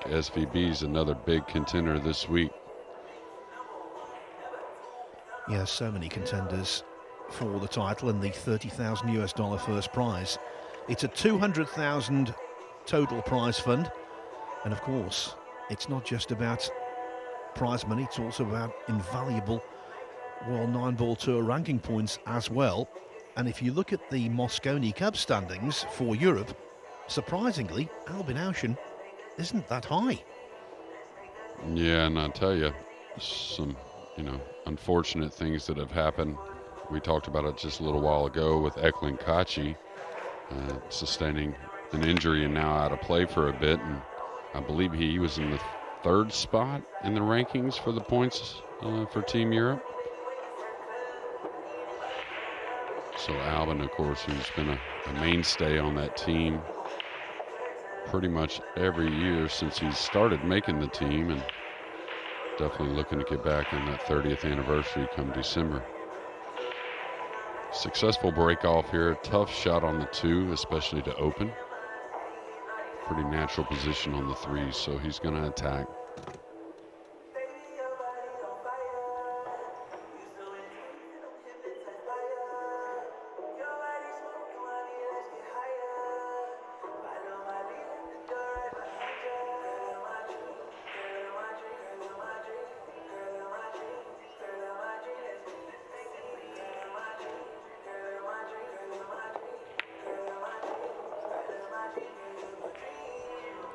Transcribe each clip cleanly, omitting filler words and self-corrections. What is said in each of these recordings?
SVB is another big contender this week. Yeah, so many contenders for the title and the $30,000 first prize. It's a 200,000 total prize fund, and of course, it's not just about prize money; it's also about invaluable World Nineball Tour ranking points as well. And if you look at the Moscone Cup standings for Europe, surprisingly, Albin Ouschan isn't that high. Yeah, and I tell you, some, unfortunate things that have happened. We talked about it just a little while ago with Eklund Kachi sustaining an injury and now out of play for a bit. And I believe he was in the 3rd spot in the rankings for the points for Team Europe. So Albin, of course, who's been a mainstay on that team pretty much every year since he started making the team, and definitely looking to get back on that 30th anniversary come December. Successful break off here. Tough shot on the 2, especially to open. Pretty natural position on the 3, so he's going to attack.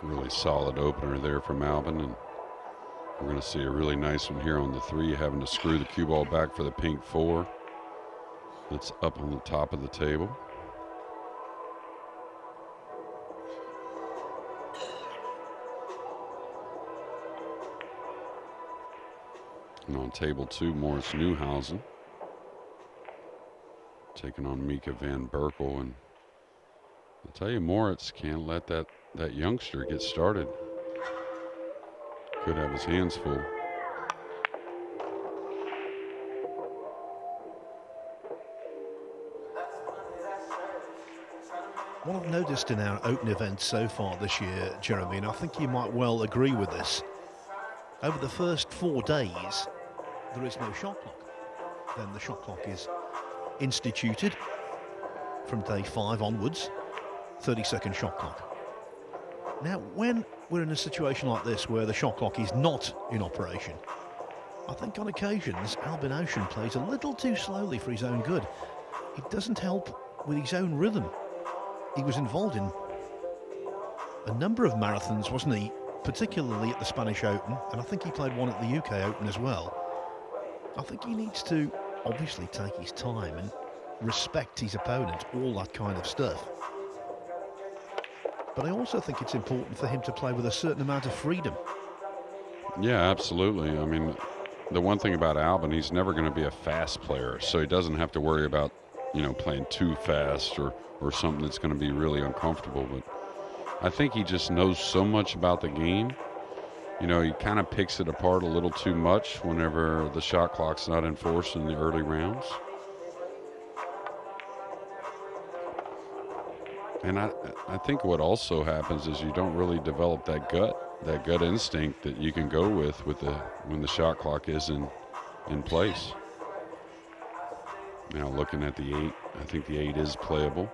Really solid opener there from Albin, and we're going to see a really nice one here on the 3, having to screw the cue ball back for the pink 4. That's up on the top of the table. And on table 2, Morris Newhausen taking on Mika van Berkel, and I'll tell you, Moritz can't let that youngster get started. Could have his hands full. What I've noticed in our open events so far this year, Jeremy, and I think you might well agree with this, over the first 4 days, there is no shot clock. Then the shot clock is instituted from day 5 onwards, 30-second shot clock. Now, when we're in a situation like this where the shot clock is not in operation, I think on occasions Albin Ouschan plays a little too slowly for his own good. It doesn't help with his own rhythm. He was involved in a number of marathons, wasn't he? Particularly at the Spanish Open, and I think he played one at the UK Open as well. I think he needs to obviously take his time and respect his opponent, all that kind of stuff. But I also think it's important for him to play with a certain amount of freedom. Yeah, absolutely. I mean, the one thing about Albin, he's never going to be a fast player, so he doesn't have to worry about, playing too fast or something that's going to be really uncomfortable. But I think he just knows so much about the game. He kind of picks it apart a little too much whenever the shot clock's not enforced in the early rounds. And I think what also happens is you don't really develop that gut instinct that you can go with when the shot clock is in place. Now looking at the 8, I think the 8 is playable.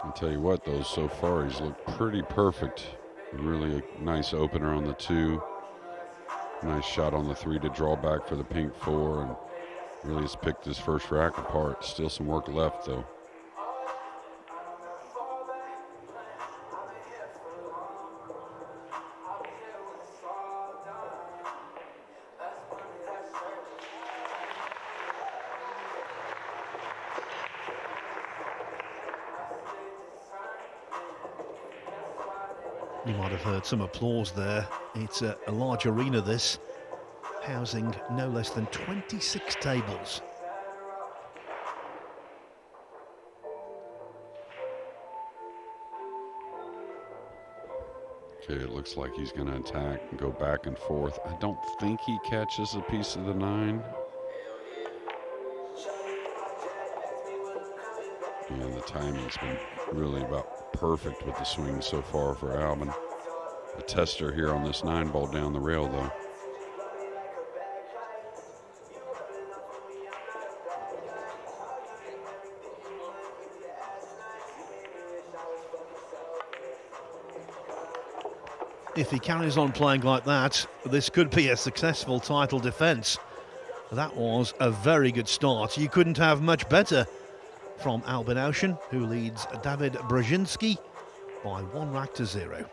I'll tell you what, though, so far he's looked pretty perfect. Really a nice opener on the 2. Nice shot on the 3 to draw back for the pink 4, and really has picked his first rack apart. Still some work left, though. You might have heard some applause there. It's a large arena, this, housing no less than 26 tables. Okay, it looks like he's going to attack and go back and forth. I don't think he catches a piece of the 9. Yeah, the timing's been really about perfect with the swing so far for Albin. A tester here on this 9-ball down the rail, though. If he carries on playing like that, this could be a successful title defence. That was a very good start. You couldn't have much better from Albin Ouschan, who leads Dawid Brzezinski by 1-0.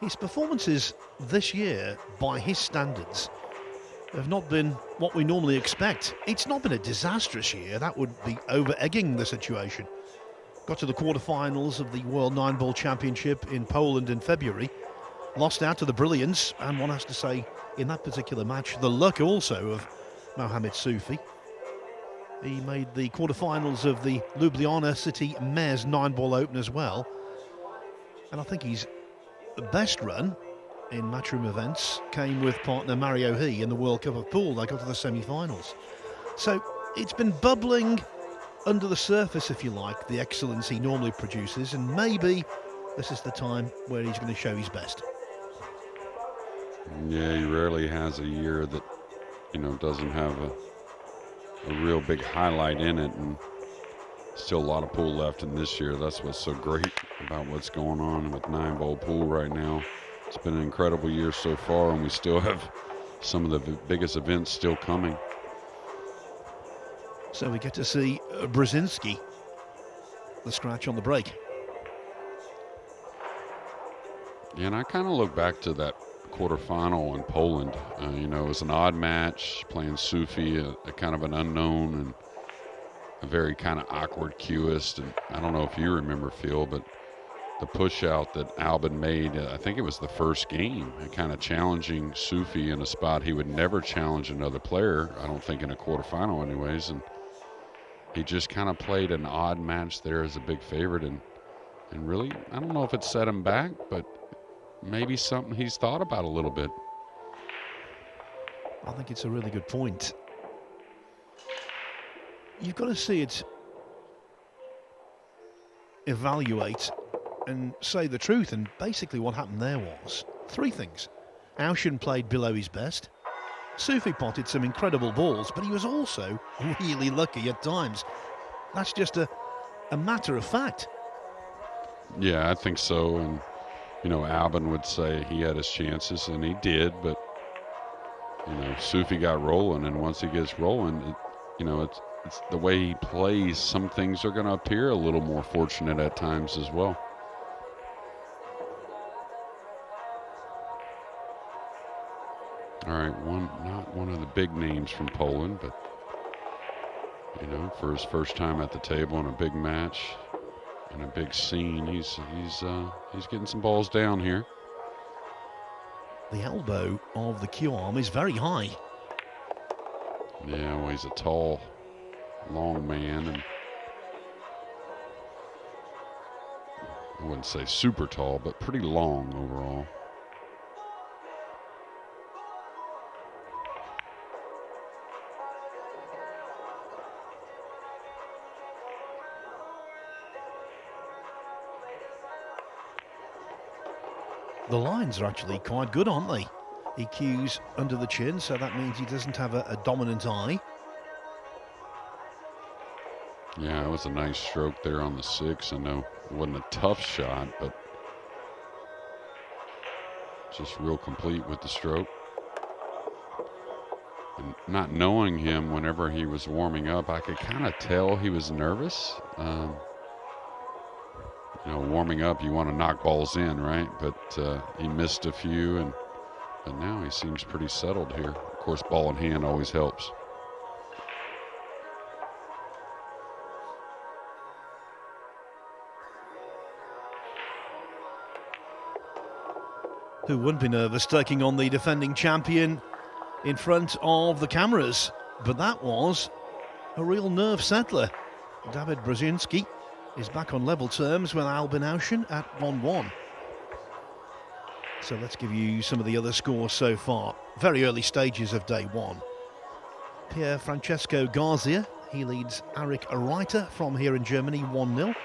His performances this year, by his standards, have not been what we normally expect. It's not been a disastrous year. That would be over-egging the situation. Got to the quarterfinals of the World Nineball Championship in Poland in February. Lost out to the brilliance, and one has to say, in that particular match, the luck also of Mohamed Soufi. He made the quarterfinals of the Ljubljana City Mayor's 9-ball Open as well. And I think his best run in matchroom events came with partner Mario He in the World Cup of Pool. They got to the semi-finals. So it's been bubbling under the surface, if you like, the excellence he normally produces, and maybe this is the time where he's going to show his best. Yeah, he rarely has a year that, doesn't have a real big highlight in it, and still a lot of pool left in this year. That's what's so great about what's going on with 9-ball pool right now. It's been an incredible year so far, and we still have some of the biggest events still coming. So we get to see Brzezinski, the scratch on the break. Yeah, and I kind of look back to that quarterfinal in Poland. It was an odd match, playing Soufi, a kind of an unknown and a very kind of awkward cueist. And I don't know if you remember, Phil, but the push out that Albin made, I think it was the first game, kind of challenging Soufi in a spot he would never challenge another player, I don't think in a quarterfinal anyways. And he just kind of played an odd match there as a big favorite. And really, I don't know if it set him back, but maybe something he's thought about a little bit. I think it's a really good point. You've got to see it, evaluate and say the truth, and basically what happened there was 3 things. Ouschan played below his best. Soufi potted some incredible balls, but he was also really lucky at times. That's just a matter of fact. Yeah, I think so. And Albin would say he had his chances, and he did, but Soufi got rolling, and once he gets rolling, it's the way he plays. Some things are going to appear a little more fortunate at times as well. All right, not one of the big names from Poland, but for his first time at the table in a big match and a big scene, he's getting some balls down here. The elbow of the cue arm is very high. Yeah, well, he's a tall, long man, and I wouldn't say super tall, but pretty long overall. The lines are actually quite good, aren't they? He cues under the chin, so that means he doesn't have a dominant eye. Yeah, it was a nice stroke there on the 6. I know it wasn't a tough shot, but just real complete with the stroke. And not knowing him, whenever he was warming up, I could kind of tell he was nervous. Warming up, you want to knock balls in, right? But he missed a few, but now he seems pretty settled here. Of course, ball in hand always helps. Who wouldn't be nervous taking on the defending champion in front of the cameras? But that was a real nerve settler. Dawid Brzezinski is back on level terms with Albin Ouschan at 1-1. So let's give you some of the other scores so far. Very early stages of day one. Pierre Francesco Garcia, he leads Arik Reiter from here in Germany 1-0.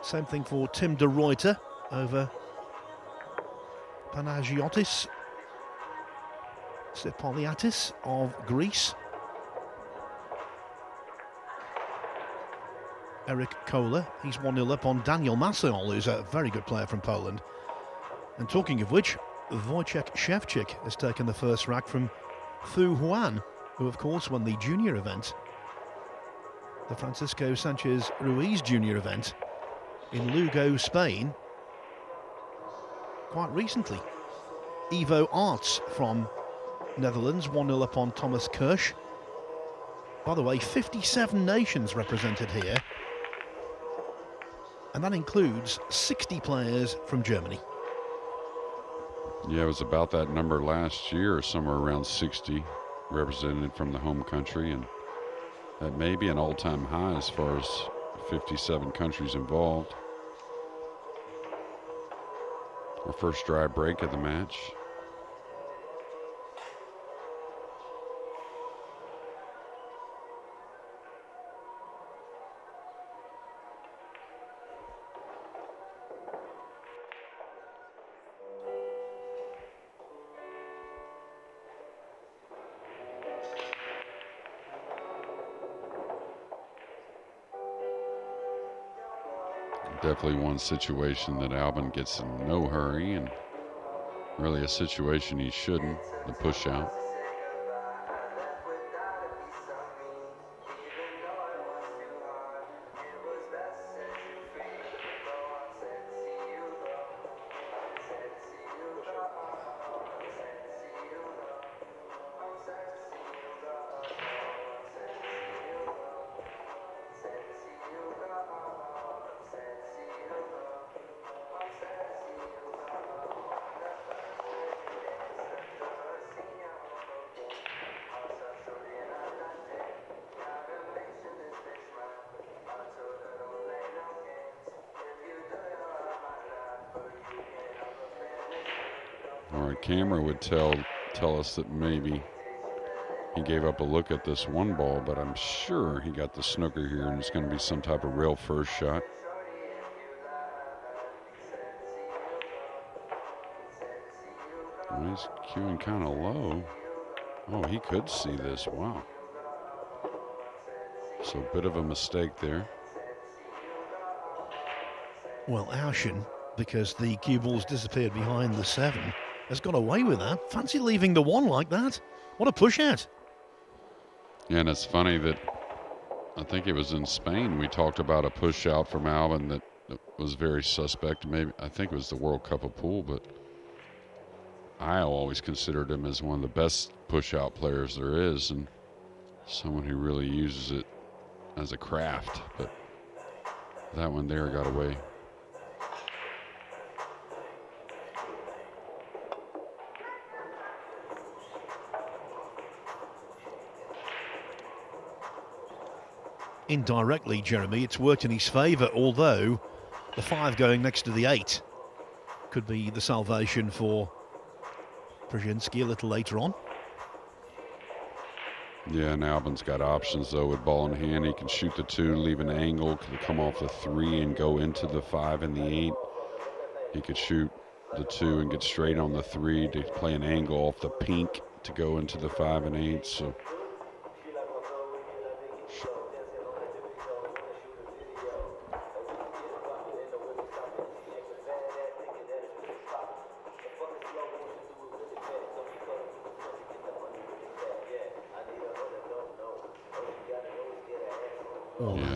Same thing for Tim de Ruyter over Panagiotis Sipoliatis of Greece. Eric Kohler, he's 1-0 up on Daniel Masol, who's a very good player from Poland. And talking of which, Wojciech Szewczyk has taken the first rack from Fu Huan, who of course won the junior event, the Francisco Sanchez Ruiz junior event in Lugo, Spain, quite recently. Ivo Arts from Netherlands, 1-0 up on Thomas Kirsch. By the way, 57 nations represented here, and that includes 60 players from Germany. Yeah, it was about that number last year, somewhere around 60 represented from the home country, and that may be an all-time high as far as 57 countries involved. Our first dry break of the match. Definitely one situation that Albin gets in no hurry, and really a situation he shouldn't, the push out. Our camera would tell us that maybe he gave up a look at this one ball, but I'm sure he got the snooker here, and it's going to be some type of real first shot. Well, he's cueing kind of low. Oh, he could see this. Wow. So a bit of a mistake there. Well, Ouschan, because the cue balls disappeared behind the 7, has got away with that. Fancy leaving the 1 like that. What a push out. Yeah, and it's funny that I think it was in Spain we talked about a push out from Albin that was very suspect. Maybe I think it was the World Cup of Pool, but I always considered him as one of the best push out players there is, and someone who really uses it as a craft. But that one there got away. Indirectly, Jeremy, it's worked in his favour, although the 5 going next to the 8 could be the salvation for Brzezinski a little later on. Yeah, and Albin's got options, though, with ball in hand. He can shoot the 2, leave an angle, can come off the 3 and go into the 5 and the 8. He could shoot the 2 and get straight on the 3 to play an angle off the pink to go into the 5 and 8. So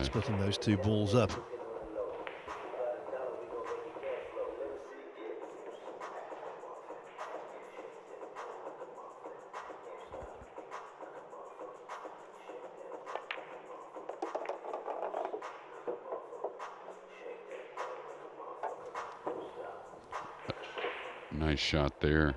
splitting those 2 balls up. Nice shot there.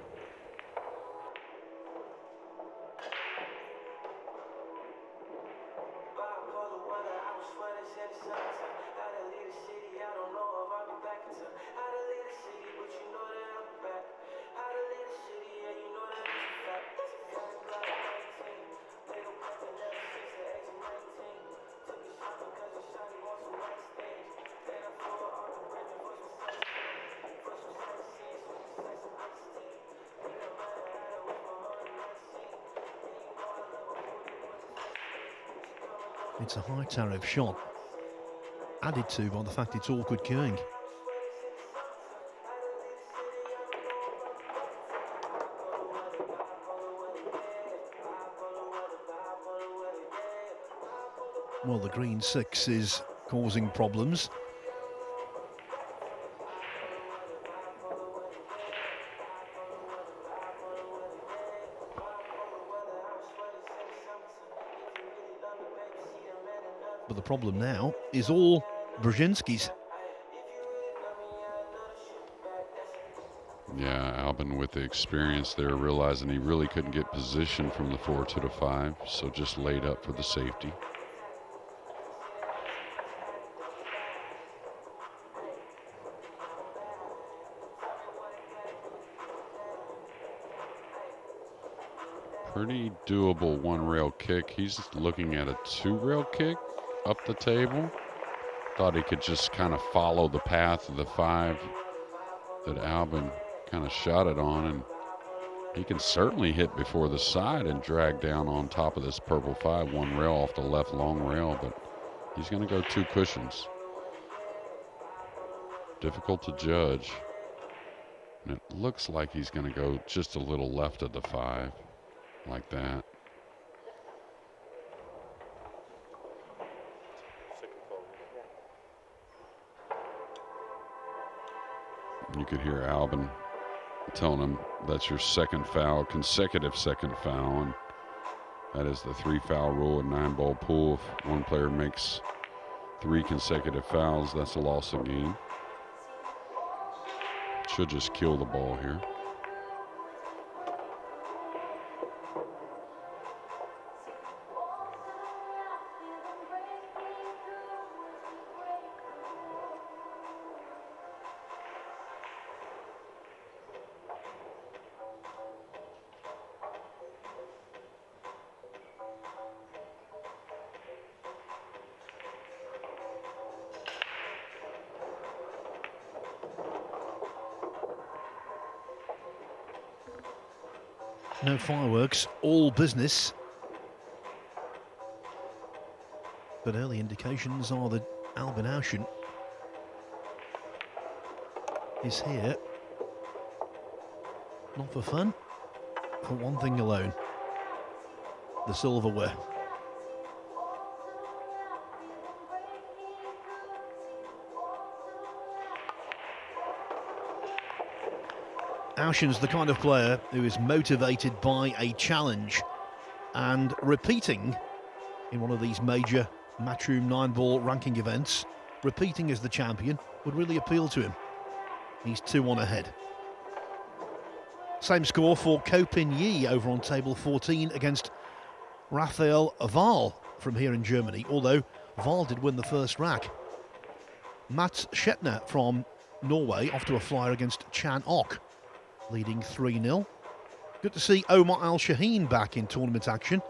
It's a high tariff shot, added to by the fact it's awkward going. Well, the green 6 is causing problems. But the problem now is all Brzezinski's. Yeah, Albin with the experience there, realizing he really couldn't get position from the 4 to the 5, so just laid up for the safety. Pretty doable one-rail kick. He's looking at a 2-rail kick up the table. Thought he could just kind of follow the path of the 5 that Albin kind of shot it on, and he can certainly hit before the side and drag down on top of this purple 5, 1 rail off the left long rail, but he's going to go 2 cushions. Difficult to judge. And it looks like he's going to go just a little left of the 5. Like that. You could hear Albin telling him that's your second foul, consecutive second foul, and that is the 3-foul rule in 9-ball pool. If one player makes 3 consecutive fouls, that's a loss of game. Should just kill the ball here. No fireworks, all business. But early indications are that Albin Ouschan is here, not for fun, for one thing alone, the silverware. Ouschan's the kind of player who is motivated by a challenge, and repeating in one of these major Matchroom 9-ball ranking events, repeating as the champion would really appeal to him. He's 2-1 ahead. Same score for Ko Pin Yi over on table 14 against Raphael Wahl from here in Germany, although Wahl did win the first rack. Mats Shetner from Norway off to a flyer against Chan Ok, leading 3-0. Good to see Omar Al-Shaheen back in tournament action.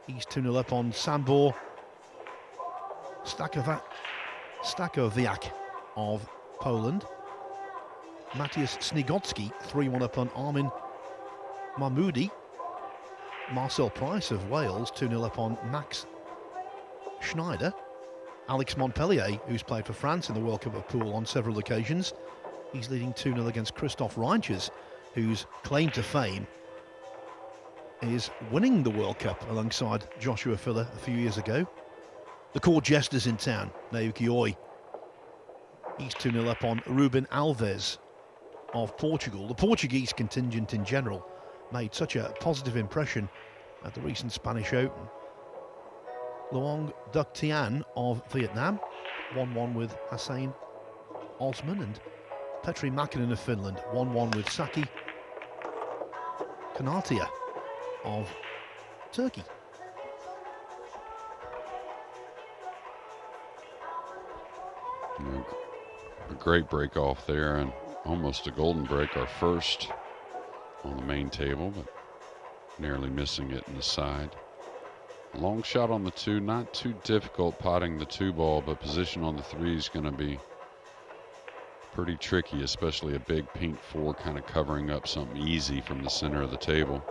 He's 2-0 up on Sambor Stakowiak of Poland. Matthias Snigocki 3-1 up on Armin Mahmoudi. Marcel Price of Wales 2-0 up on Max Schneider. Alex Montpellier, who's played for France in the World Cup of Pool on several occasions, he's leading 2-0 against Christoph Reinches, whose claim to fame is winning the World Cup alongside Joshua Filler a few years ago. The court jesters in town, Naoki Oi. He's 2-0 up on Ruben Alves of Portugal. The Portuguese contingent in general made such a positive impression at the recent Spanish Open. Luong Duc Tian of Vietnam, 1-1 with Hussein Osman, and Petri Mäkinen of Finland, 1-1 with Saki Kanatia of Turkey. A great break off there, and almost a golden break, our first on the main table, but narrowly missing it in the side. Long shot on the 2, not too difficult potting the 2 ball, but position on the 3 is going to be pretty tricky, especially a big pink 4 kind of covering up something easy from the center of the table.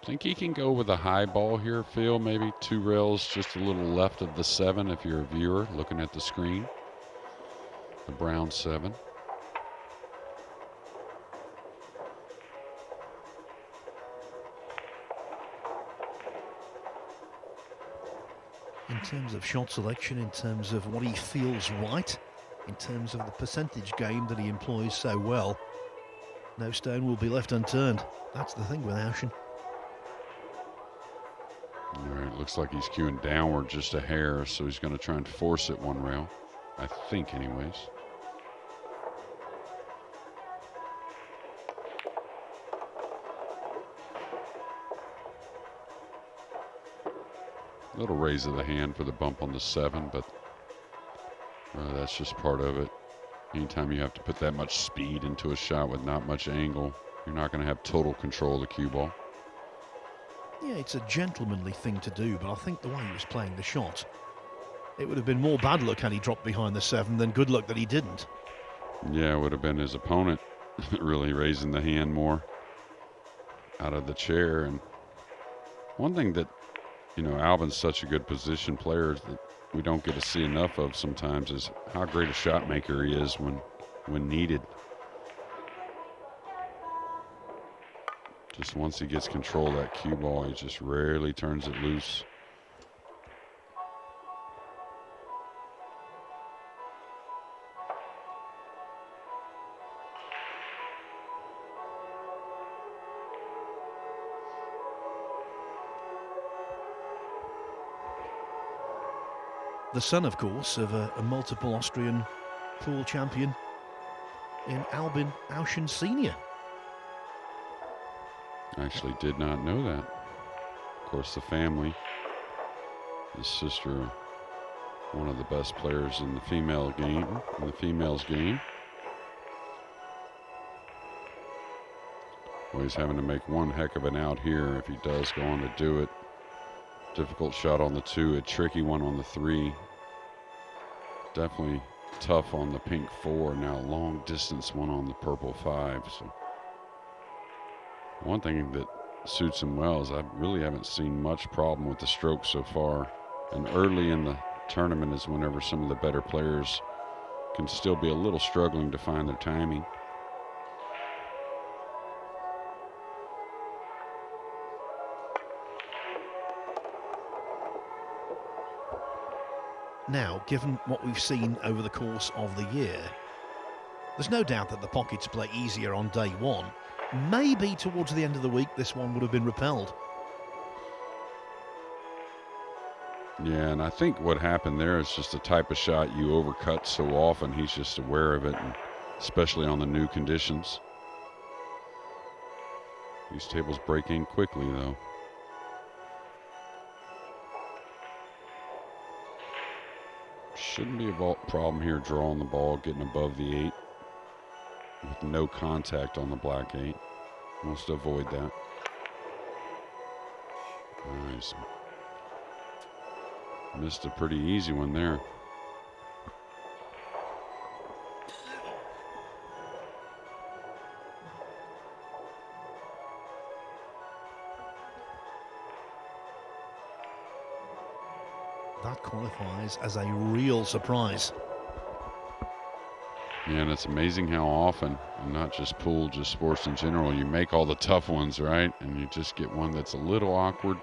I think he can go with a high ball here, Phil, maybe 2 rails just a little left of the 7 if you're a viewer looking at the screen. The brown 7. In terms of shot selection, in terms of what he feels right, in terms of the percentage game that he employs so well, no stone will be left unturned. That's the thing with Ouschan. All right, looks like he's cueing downward just a hair, so he's going to try and force it 1 rail, I think anyways. Little raise of the hand for the bump on the 7, but that's just part of it. Anytime you have to put that much speed into a shot with not much angle, you're not going to have total control of the cue ball. Yeah, it's a gentlemanly thing to do, but I think the way he was playing the shot, it would have been more bad luck had he dropped behind the 7 than good luck that he didn't. Yeah, it would have been his opponent really raising the hand more out of the chair. And one thing that, you know, Albin's such a good position player that we don't get to see enough of sometimes is how great a shot maker he is when needed. Just once he gets control of that cue ball, he just rarely turns it loose. The son, of course, of a multiple Austrian pool champion in Albin Ouschan Sr. I actually did not know that. Of course, the family, his sister, one of the best players in the female game, in the females game. Well, he's having to make one heck of an out here if he does go on to do it. Difficult shot on the 2, a tricky one on the 3. Definitely tough on the pink 4. Now long distance one on the purple 5. So one thing that suits him well is I really haven't seen much problem with the stroke so far. And early in the tournament is whenever some of the better players can still be a little struggling to find their timing. Now, given what we've seen over the course of the year, there's no doubt that the pockets play easier on day 1. Maybe towards the end of the week, this one would have been repelled. Yeah, and I think what happened there is just the type of shot you overcut so often. He's just aware of it, and especially on the new conditions. These tables break in quickly, though. Shouldn't be a problem here drawing the ball, getting above the 8 with no contact on the black 8. Wants to avoid that. Nice. Missed a pretty easy one there. That qualifies as a real surprise. Yeah, and it's amazing how often, and not just pool, just sports in general, you make all the tough ones, right? And you just get one that's a little awkward.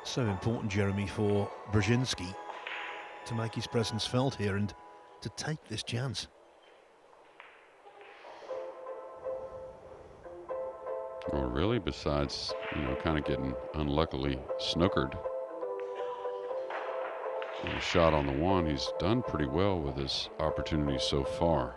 So important, Jeremy, for Brzezinski to make his presence felt here and to take this chance. Well, really, besides, kind of getting unluckily snookered on a shot on the one, he's done pretty well with his opportunities so far.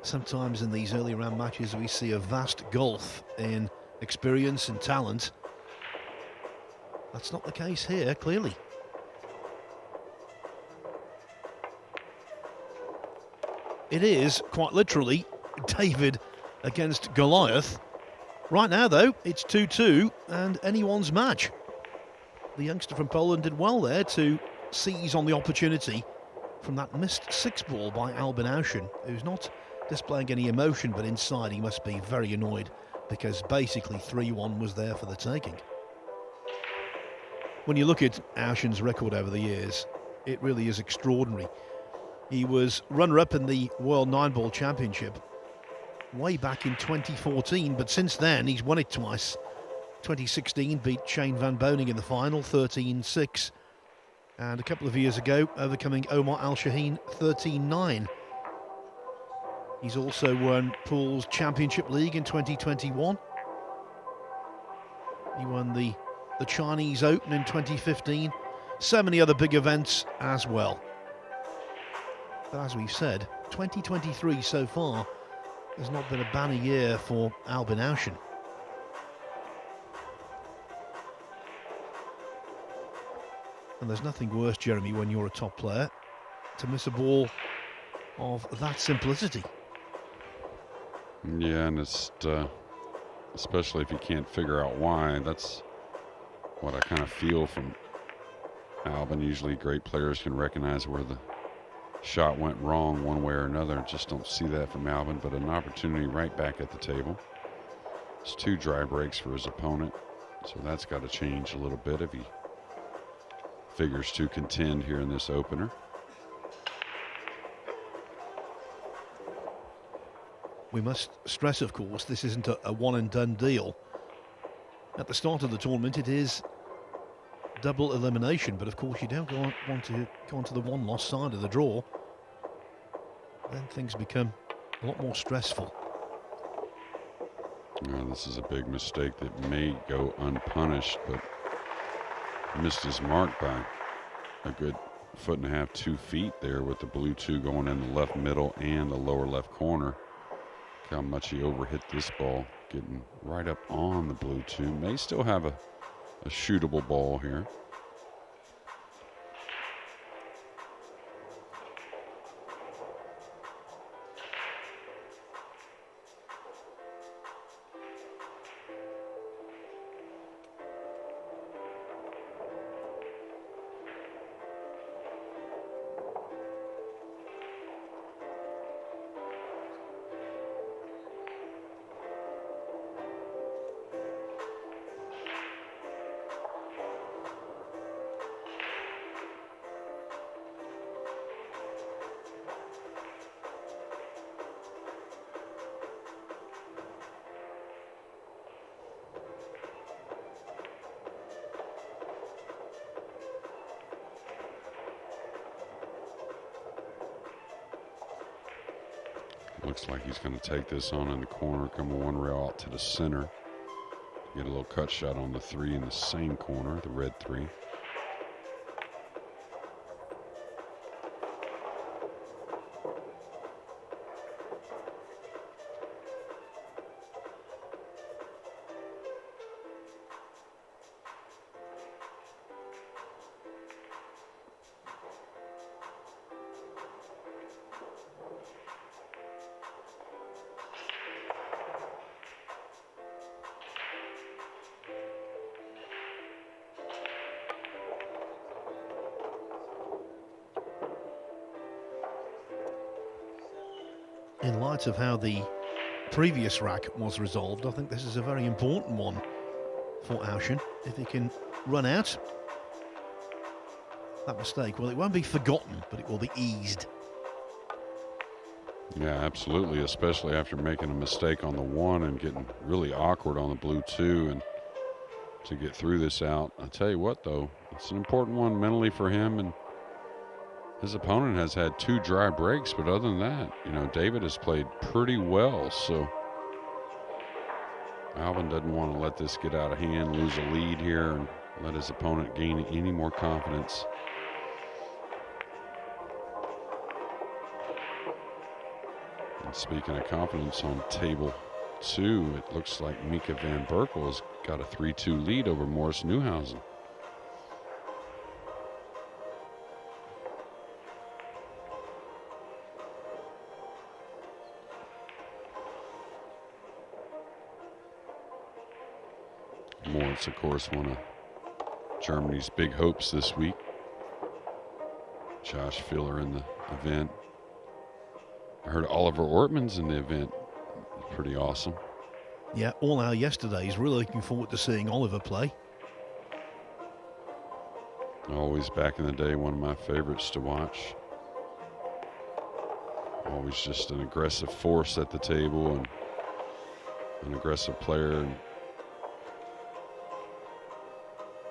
Sometimes in these early round matches we see a vast gulf in experience and talent. That's not the case here, clearly. It is, quite literally, David against Goliath. Right now, though, it's 2-2 and anyone's match. The youngster from Poland did well there to seize on the opportunity from that missed six ball by Albin Ouschan, who's not displaying any emotion, but inside he must be very annoyed because basically 3-1 was there for the taking. When you look at Ouschan's record over the years, it really is extraordinary. He was runner-up in the World Nineball Championship way back in 2014, but since then he's won it twice. 2016 beat Shane Van Boning in the final, 13-6, and a couple of years ago overcoming Omar Al-Shaheen 13-9. He's also won Pool's Championship League in 2021. He won the Chinese Open in 2015. So many other big events as well. But as we've said, 2023 so far has not been a banner year for Albin Ouschan. And there's nothing worse, Jeremy, when you're a top player, to miss a ball of that simplicity. Yeah, and it's especially if you can't figure out why. That's what I kind of feel from Albin. Usually great players can recognize where the shot went wrong one way or another. Just don't see that from Albin, but an opportunity right back at the table. It's 2 dry breaks for his opponent, so that's got to change a little bit if he figures to contend here in this opener. We must stress, of course, this isn't a one-and-done deal. At the start of the tournament, it is double elimination, but of course you don't want to go on to the one-loss side of the draw. Then things become a lot more stressful. This is a big mistake that may go unpunished, but missed his mark by a good 1.5 to 2 feet there with the blue 2 going in the left middle and the lower left corner. How much he overhit this ball, getting right up on the blue 2. May still have a shootable ball here. Looks like he's going to take this on in the corner, come one rail out to the center. Get a little cut shot on the 3 in the same corner, the red 3. In light of how the previous rack was resolved, I think this is a very important one for Ouschan. If he can run out that mistake, well, it won't be forgotten, but it will be eased. Yeah, absolutely, especially after making a mistake on the 1 and getting really awkward on the blue 2, and to get through this out. I tell you what, though, it's an important one mentally for him, and his opponent has had 2 dry breaks, but other than that, you know, David has played pretty well, so Albin doesn't want to let this get out of hand, lose a lead here, and let his opponent gain any more confidence. And speaking of confidence, on table 2, it looks like Mika van Berkel has got a 3-2 lead over Morris Newhausen. Moritz, of course, one of Germany's big hopes this week. Josh Filler in the event. I heard Oliver Ortman's in the event. Pretty awesome. Yeah, all our yesterdays. Really looking forward to seeing Oliver play. Always back in the day, one of my favorites to watch. Always just an aggressive force at the table and an aggressive player. And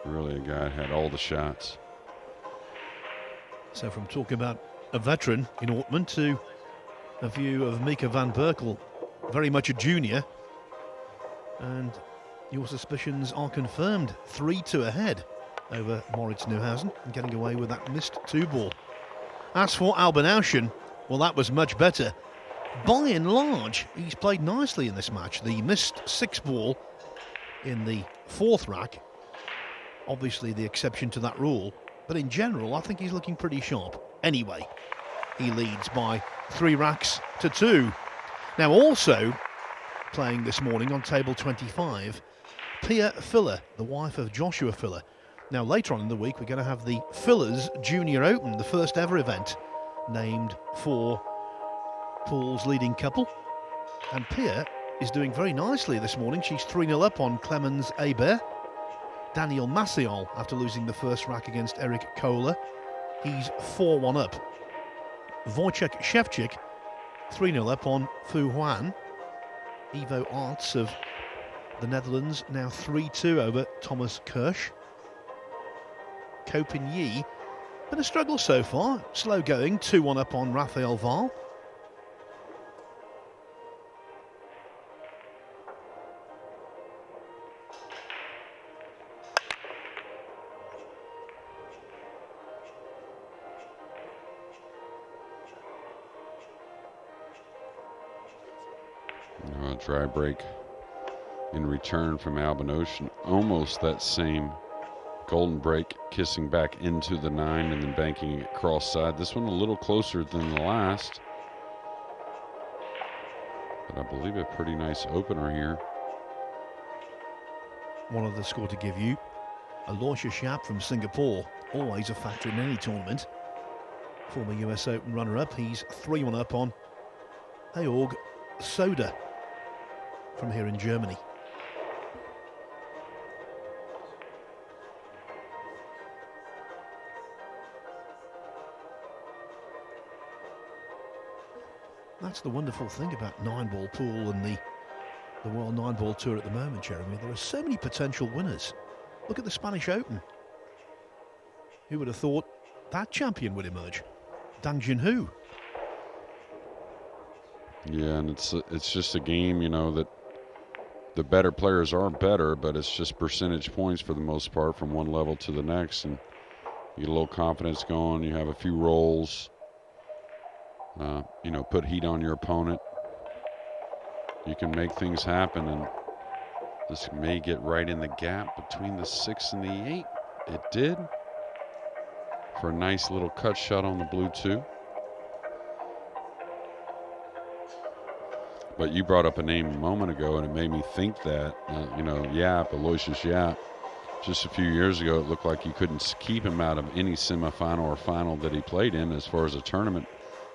really a guy had all the shots. So from talking about a veteran in Ortman to a view of Mika van Berkel, very much a junior, and your suspicions are confirmed. 3-2 ahead over Moritz Newhausen and getting away with that missed 2 ball. As for Albin Ouschan, well, that was much better. By and large, he's played nicely in this match. The missed 6 ball in the 4th rack, obviously the exception to that rule, but in general, I think he's looking pretty sharp. Anyway, he leads by 3 racks to 2. Now also playing this morning on table 25, Pia Filler, the wife of Joshua Filler. Now later on in the week, we're going to have the Fillers Junior Open, the first ever event named for Paul's leading couple. And Pia is doing very nicely this morning. She's 3-0 up on Clemens Hebert. Daniel Maciol, after losing the first rack against Eric Kohler, he's 4-1 up. Wojciech Szewczyk, 3-0 up on Fu Huan. Ivo Arts of the Netherlands now 3-2 over Thomas Kirsch. Kopin Yi, been a struggle so far, slow going, 2-1 up on Rafael Val. Dry break in return from Albin Ouschan. Almost that same golden break, kissing back into the 9 and then banking it cross side. This one a little closer than the last, but I believe a pretty nice opener here. One other score to give you. Aloysius Schaap from Singapore, always a factor in any tournament. Former US Open runner-up, he's 3-1 up on Georg Soda from here in Germany. That's the wonderful thing about Nineball pool and the World Nineball Tour at the moment, Jeremy. There are so many potential winners. Look at the Spanish Open. Who would have thought that champion would emerge? Dang Junhui. Yeah, and it's just a game, you know, that the better players are better, but it's just percentage points for the most part from one level to the next, and you get a little confidence going, you have a few rolls, you know, put heat on your opponent. You can make things happen, and this may get right in the gap between the 6 and the 8. It did, for a nice little cut shot on the blue 2. But you brought up a name a moment ago, and it made me think that, you know, Aloysius Yap, just a few years ago, it looked like you couldn't keep him out of any semifinal or final that he played in as far as a tournament.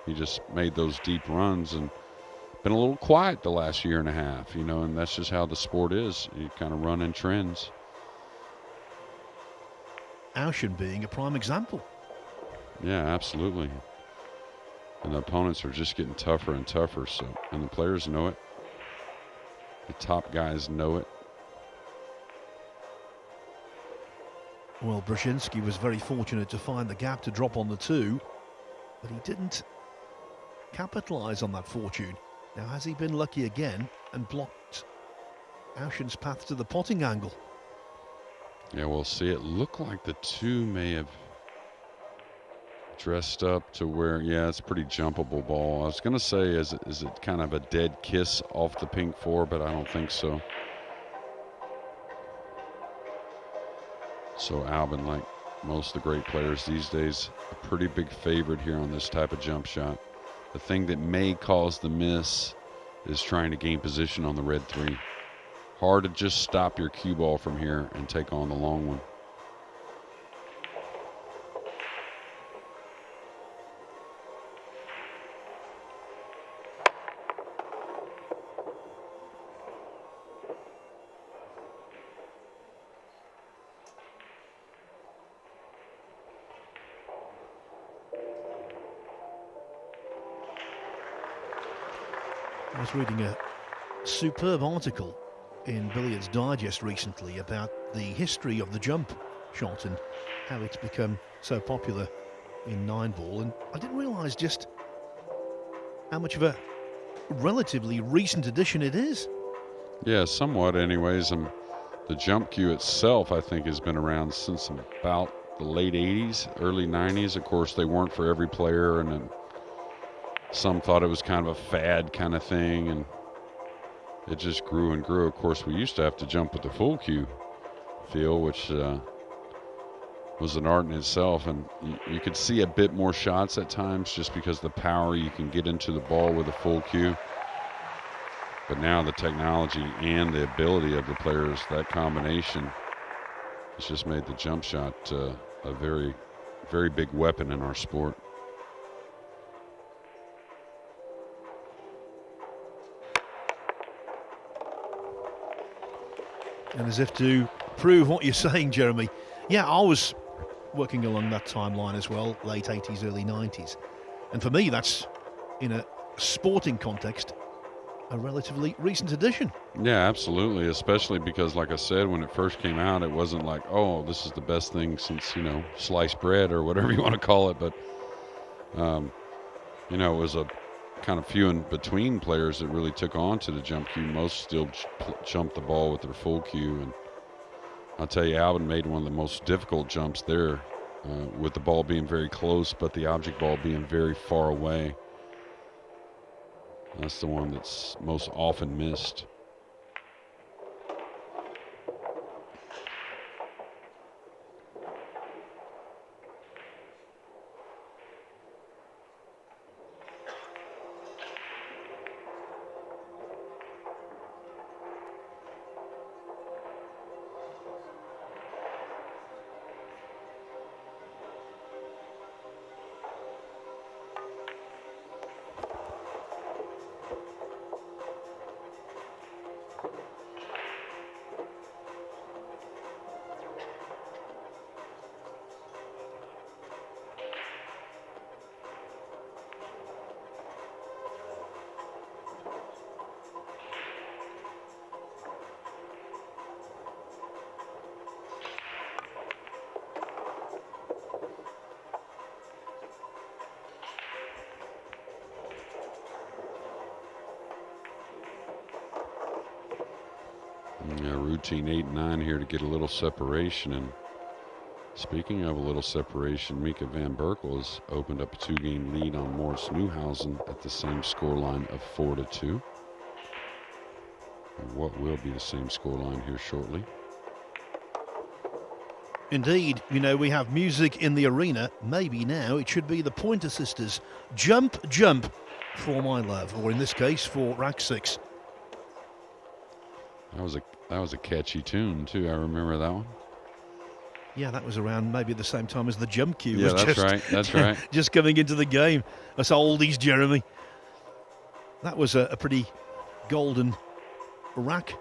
He just made those deep runs and been a little quiet the last year and a half, you know, and that's just how the sport is. You kind of run in trends. Ouschan being a prime example. Yeah, absolutely. And the opponents are just getting tougher and tougher. So, and the players know it. The top guys know it. Well, Brzezinski was very fortunate to find the gap to drop on the 2, but he didn't capitalise on that fortune. Now, has he been lucky again and blocked Ouschan's path to the potting angle? Yeah, we'll see. It looked like the 2 may have dressed up to where, yeah, it's a pretty jumpable ball. I was going to say, is it kind of a dead kiss off the pink 4, but I don't think so. So Albin, like most of the great players these days, a pretty big favorite here on this type of jump shot. The thing that may cause the miss is trying to gain position on the red 3. Hard to just stop your cue ball from here and take on the long one. I was reading a superb article in Billiards Digest recently about the history of the jump shot and how it's become so popular in Nineball, and I didn't realise just how much of a relatively recent addition it is. Yeah, somewhat anyways. The jump cue itself, I think, has been around since about the late 80s, early 90s. Of course, they weren't for every player, and then some thought it was kind of a fad kind of thing, and it just grew and grew. Of course, we used to have to jump with the full cue feel, which was an art in itself, and you could see a bit more shots at times just because the power you can get into the ball with a full cue. But now the technology and the ability of the players, that combination has just made the jump shot a very, very big weapon in our sport. And as if to prove what you're saying, Jeremy, yeah, I was working along that timeline as well, late 80s, early 90s. And for me, that's, in a sporting context, a relatively recent addition. Yeah, absolutely, especially because, like I said, when it first came out, it wasn't like, oh, this is the best thing since, sliced bread or whatever you want to call it. But, it was a kind of few in between players that really took on to the jump cue. Most still jump the ball with their full cue, and I'll tell you, Albin made one of the most difficult jumps there, with the ball being very close but the object ball being very far away. That's the one that's most often missed. Yeah, routine 8 and 9 here to get a little separation. And speaking of a little separation, Mika van Berkel has opened up a 2-game lead on Morris Newhausen at the same scoreline of 4-2. And what will be the same scoreline here shortly. Indeed, we have music in the arena. Maybe now it should be the Pointer Sisters. Jump, jump for my love, or in this case for rack 6. That was a catchy tune too. I remember that one. Yeah, that was around maybe at the same time as the jump cue. Yeah, was that's right. Just coming into the game. That's oldies, Jeremy. That was a pretty golden rack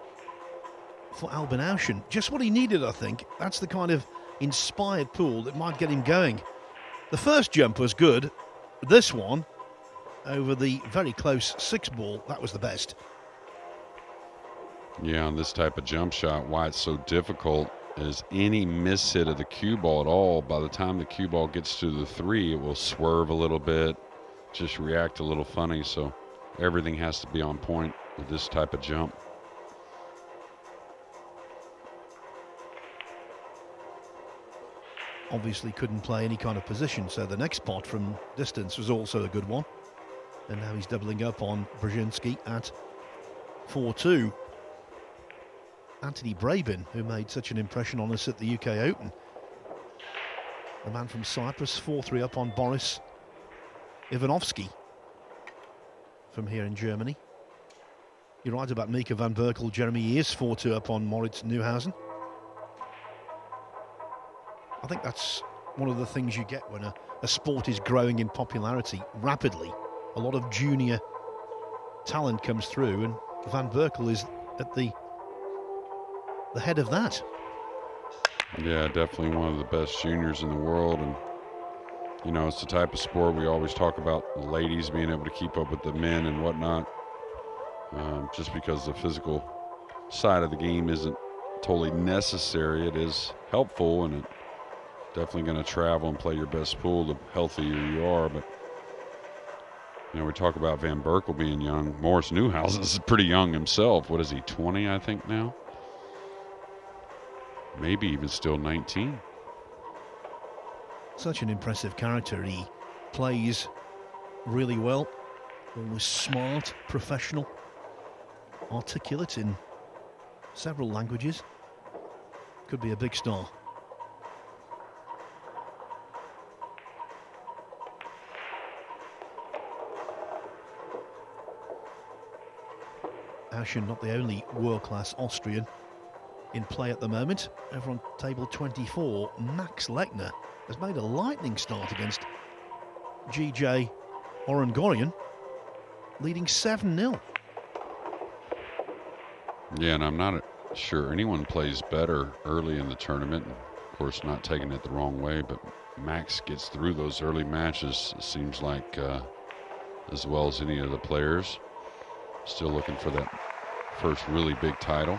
for Albin Ouschan. Just what he needed, I think. That's the kind of inspired pool that might get him going. The first jump was good. This one, over the very close 6 ball, that was the best. Yeah, on this type of jump shot, why it's so difficult is any miss hit of the cue ball at all, by the time the cue ball gets to the 3, it will swerve a little bit, just react a little funny. So everything has to be on point with this type of jump. Obviously couldn't play any kind of position, so the next pot from distance was also a good one. And now he's doubling up on Brzezinski at 4-2. Anthony Brabin, who made such an impression on us at the UK Open. The man from Cyprus, 4-3 up on Boris Ivanovsky from here in Germany. You're right about Mika van Berkel, Jeremy. He is 4-2 up on Moritz Neuhausen. I think that's one of the things you get when a sport is growing in popularity rapidly. A lot of junior talent comes through, and Van Berkel is at the head of that. Yeah, definitely one of the best juniors in the world. And, you know, it's the type of sport we always talk about ladies being able to keep up with the men and whatnot. Just because the physical side of the game isn't totally necessary, it is helpful, and it definitely going to travel and play your best pool the healthier you are. But, you know, we talk about Van Berkel being young. Morris Neuhausen is pretty young himself. What is he, 20, I think, now? Maybe even still 19. Such an impressive character. He plays really well, always smart, professional, articulate in several languages. Could be a big star. Ouschan, not the only world-class Austrian in play at the moment. Over on table 24, Max Lechner has made a lightning start against GJ Orangorian, leading 7-0. Yeah, and I'm not sure anyone plays better early in the tournament. Of course, not taking it the wrong way, but Max gets through those early matches, it seems like, as well as any of the players. Still looking for that first really big title.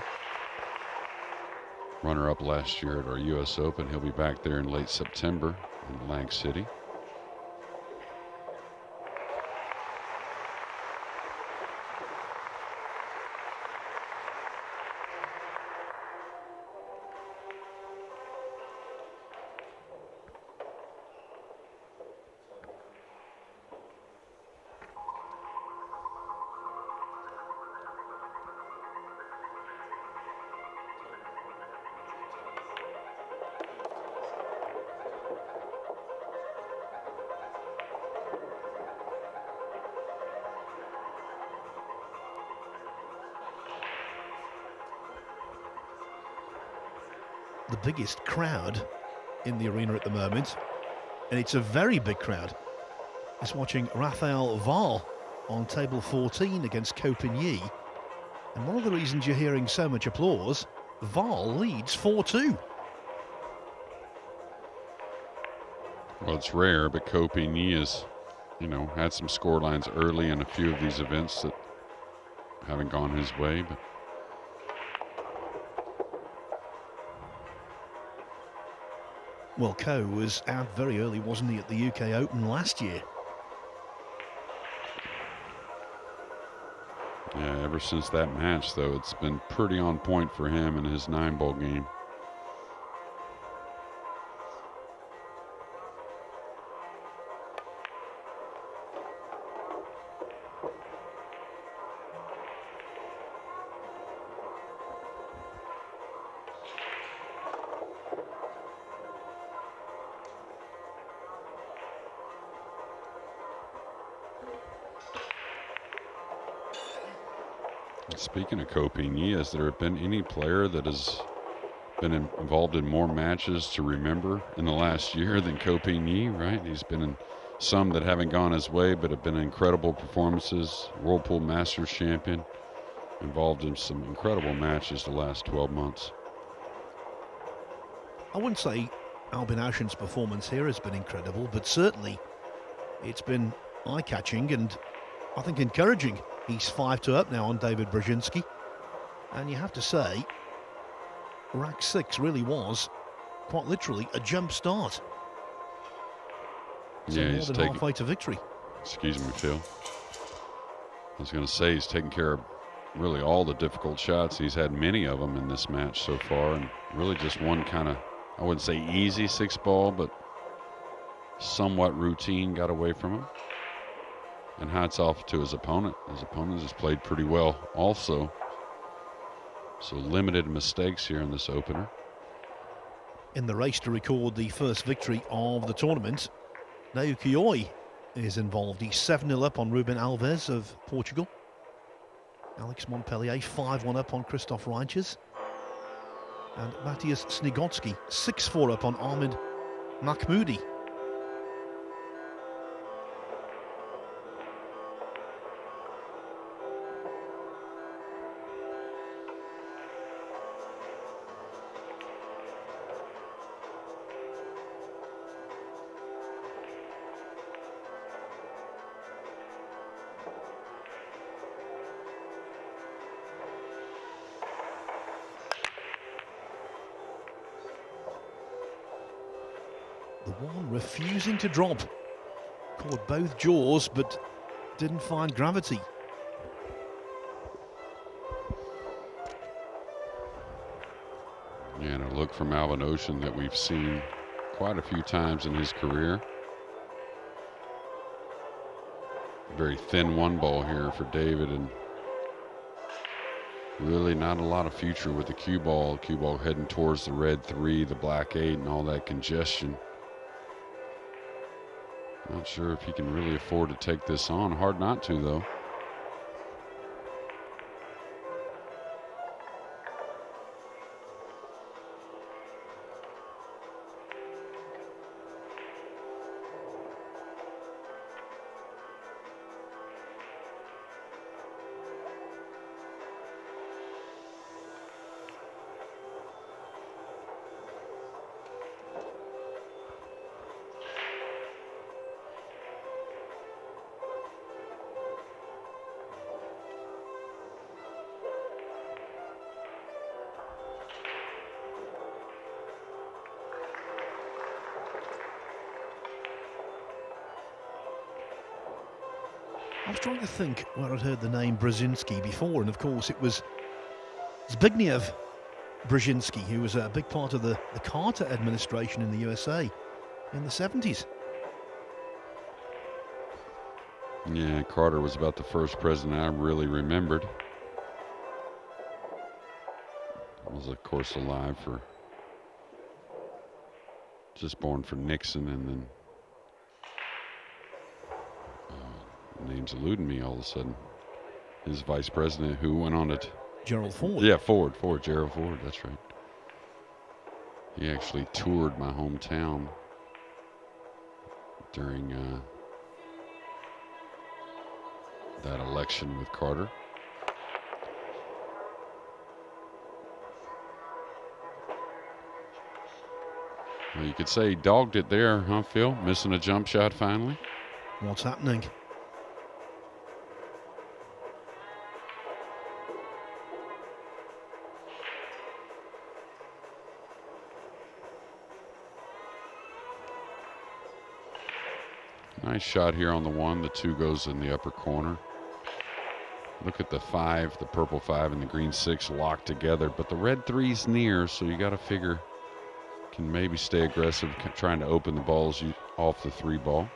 Runner-up last year at our U.S. Open. He'll be back there in late September in Atlantic City. The biggest crowd in the arena at the moment, and it's a very big crowd, is watching Rafael Val on table 14 against Copigny. And one of the reasons you're hearing so much applause, Val leads 4-2. Well, it's rare, but Copigny has, you know, had some score lines early in a few of these events that haven't gone his way, but well, Coe was out very early, wasn't he, at the UK Open last year? yeah, ever since that match, though, it's been pretty on point for him in his 9-ball game. Speaking of Copigny, has there been any player that has been involved in more matches to remember in the last year than Copigny, right? He's been in some that haven't gone his way, but have been incredible performances. Whirlpool Masters champion, involved in some incredible matches the last 12 months. I wouldn't say Albin Ouschan's performance here has been incredible, but certainly it's been eye-catching and I think encouraging. He's 5-2 up now on Dawid Brzezinski. And you have to say, rack 6 really was, quite literally, a jump start. So Yeah, more he's than taking, halfway to victory. excuse me, Phil. I was going to say he's taking care of really all the difficult shots. He's had many of them in this match so far, and really just one kind of, I wouldn't say easy 6-ball, but somewhat routine got away from him. And hats off to his opponent. His opponent has played pretty well also. So limited mistakes here in this opener. In the race to record the first victory of the tournament, Naukioy is involved. He's 7-0 up on Ruben Alves of Portugal. Alex Montpellier 5-1 up on Christoph Reiches. And Matthias Snigotsky 6-4 up on Ahmed Mahmoudi. The one refusing to drop. Caught both jaws, but didn't find gravity. Yeah, and a look from Albin Ouschan that we've seen quite a few times in his career. Very thin 1-ball here for Dawid, and really not a lot of future with the cue ball. Cue ball heading towards the red 3, the black 8, and all that congestion. Not sure if he can really afford to take this on. Hard not to, though. I was trying to think where I'd heard the name Brzezinski before, and of course it was Zbigniew Brzezinski, who was a big part of the Carter administration in the USA in the 70s. Yeah, Carter was about the first president I really remembered. Was, of course, alive for, just born for Nixon, and then name's eluding me all of a sudden. His vice president, who went on it. Gerald Ford. Yeah, Ford, Gerald Ford, that's right. He actually toured my hometown during that election with Carter. Well, you could say he dogged it there, huh, Phil? Missing a jump shot finally. What's happening? Nice shot here on the 1. The 2 goes in the upper corner. Look at the 5, the purple 5 and the green 6 locked together, but the red 3's near, so you got to figure can maybe stay aggressive, trying to open the balls off the 3-ball.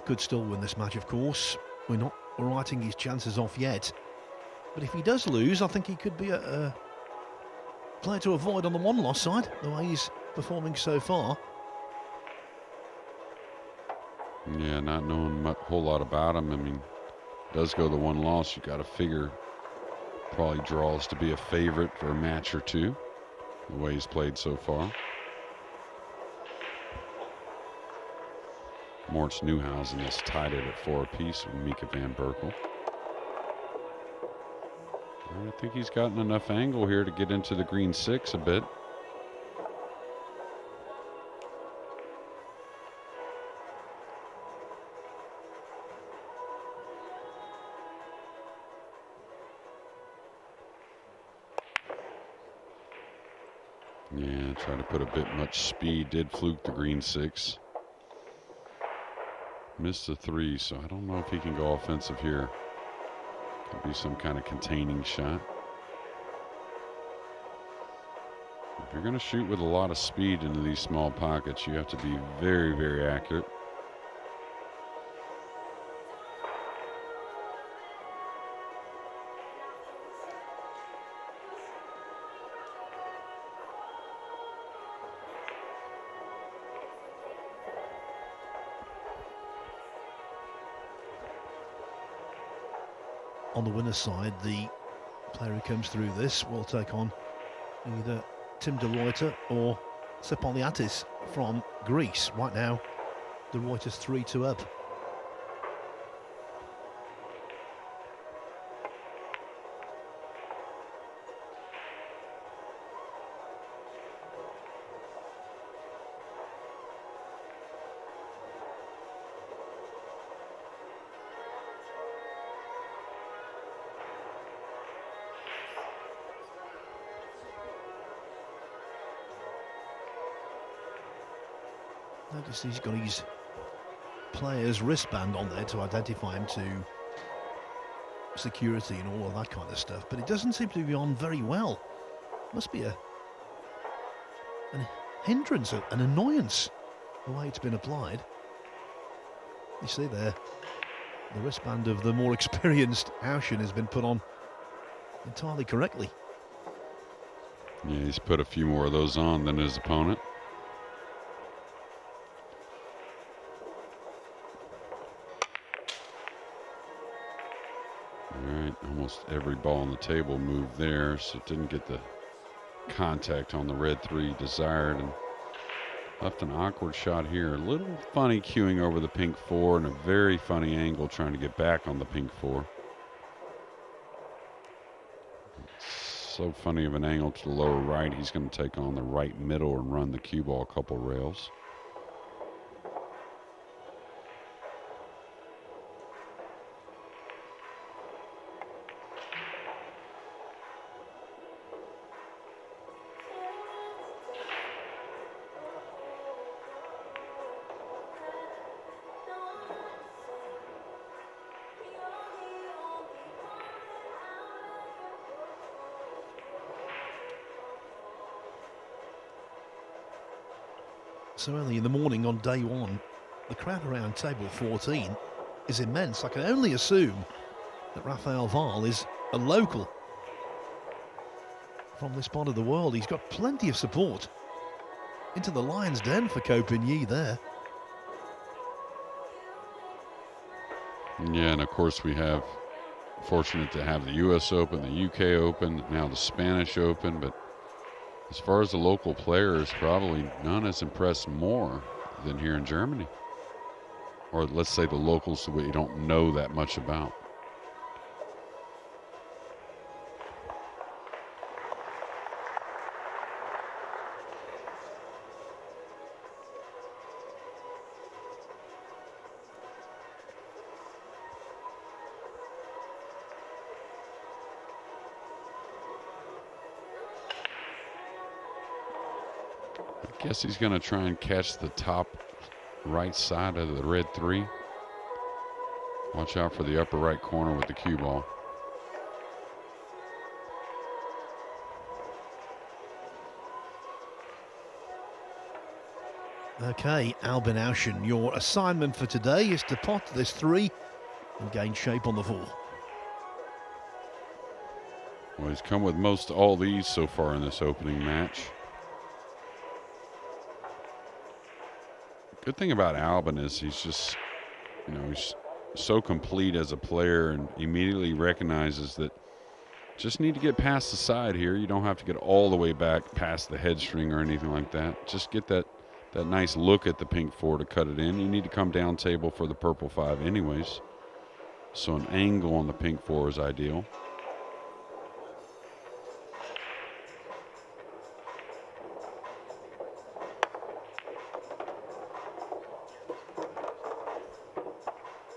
Could still win this match, of course. We're not writing his chances off yet. But if he does lose, I think he could be a player to avoid on the one-loss side, the way he's performing so far. Yeah, not knowing a whole lot about him. I mean, does go the 1 loss. You got to figure probably draws to be a favorite for a match or 2. the way he's played so far. Moritz Neuhausen has tied it at 4 apiece with Mika van Berkel. I think he's gotten enough angle here to get into the green 6 a bit. Yeah, try to put a bit much speed. Did fluke the green 6. Missed the 3, so I don't know if he can go offensive here. Could be some kind of containing shot. If you're going to shoot with a lot of speed into these small pockets, you have to be very, very accurate. On the winner's side, the player who comes through this will take on either Tim de Ruyter or Sepoliatis from Greece. Right now, de Ruyter's 3-2 up. Notice he's got his player's wristband on there to identify him to security and all of that kind of stuff, but it doesn't seem to be on very well. Must be a hindrance, an annoyance, the way it's been applied. You see there, the wristband of the more experienced Ouschan has been put on entirely correctly. Yeah, he's put a few more of those on than his opponent. Almost every ball on the table moved there, so it didn't get the contact on the red 3 desired, and left an awkward shot here. A little funny cueing over the pink 4 and a very funny angle trying to get back on the pink 4. So funny of an angle to the lower right. He's going to take on the right middle and run the cue ball a couple rails. So early in the morning on day one, the crowd around table 14 is immense. I can only assume that Rafael Varl is a local from this part of the world. He's got plenty of support. Into the lion's den for Copigny there. Yeah, and of course we have, fortunate to have the U.S. Open, the U.K. Open, now the Spanish Open, but as far as the local players, probably none has impressed more than here in Germany. Or let's say the locals that we don't know that much about. Guess he's going to try and catch the top right side of the red 3. Watch out for the upper right corner with the cue ball. Okay, Albin Ouschan, your assignment for today is to pot this 3 and gain shape on the 4. Well, he's come with most all these so far in this opening match. Good thing about Albin is he's just, he's so complete as a player and immediately recognizes that just need to get past the side here. You don't have to get all the way back past the head string or anything like that. Just get that nice look at the pink 4 to cut it in. You need to come down table for the purple 5 anyways. So an angle on the pink 4 is ideal.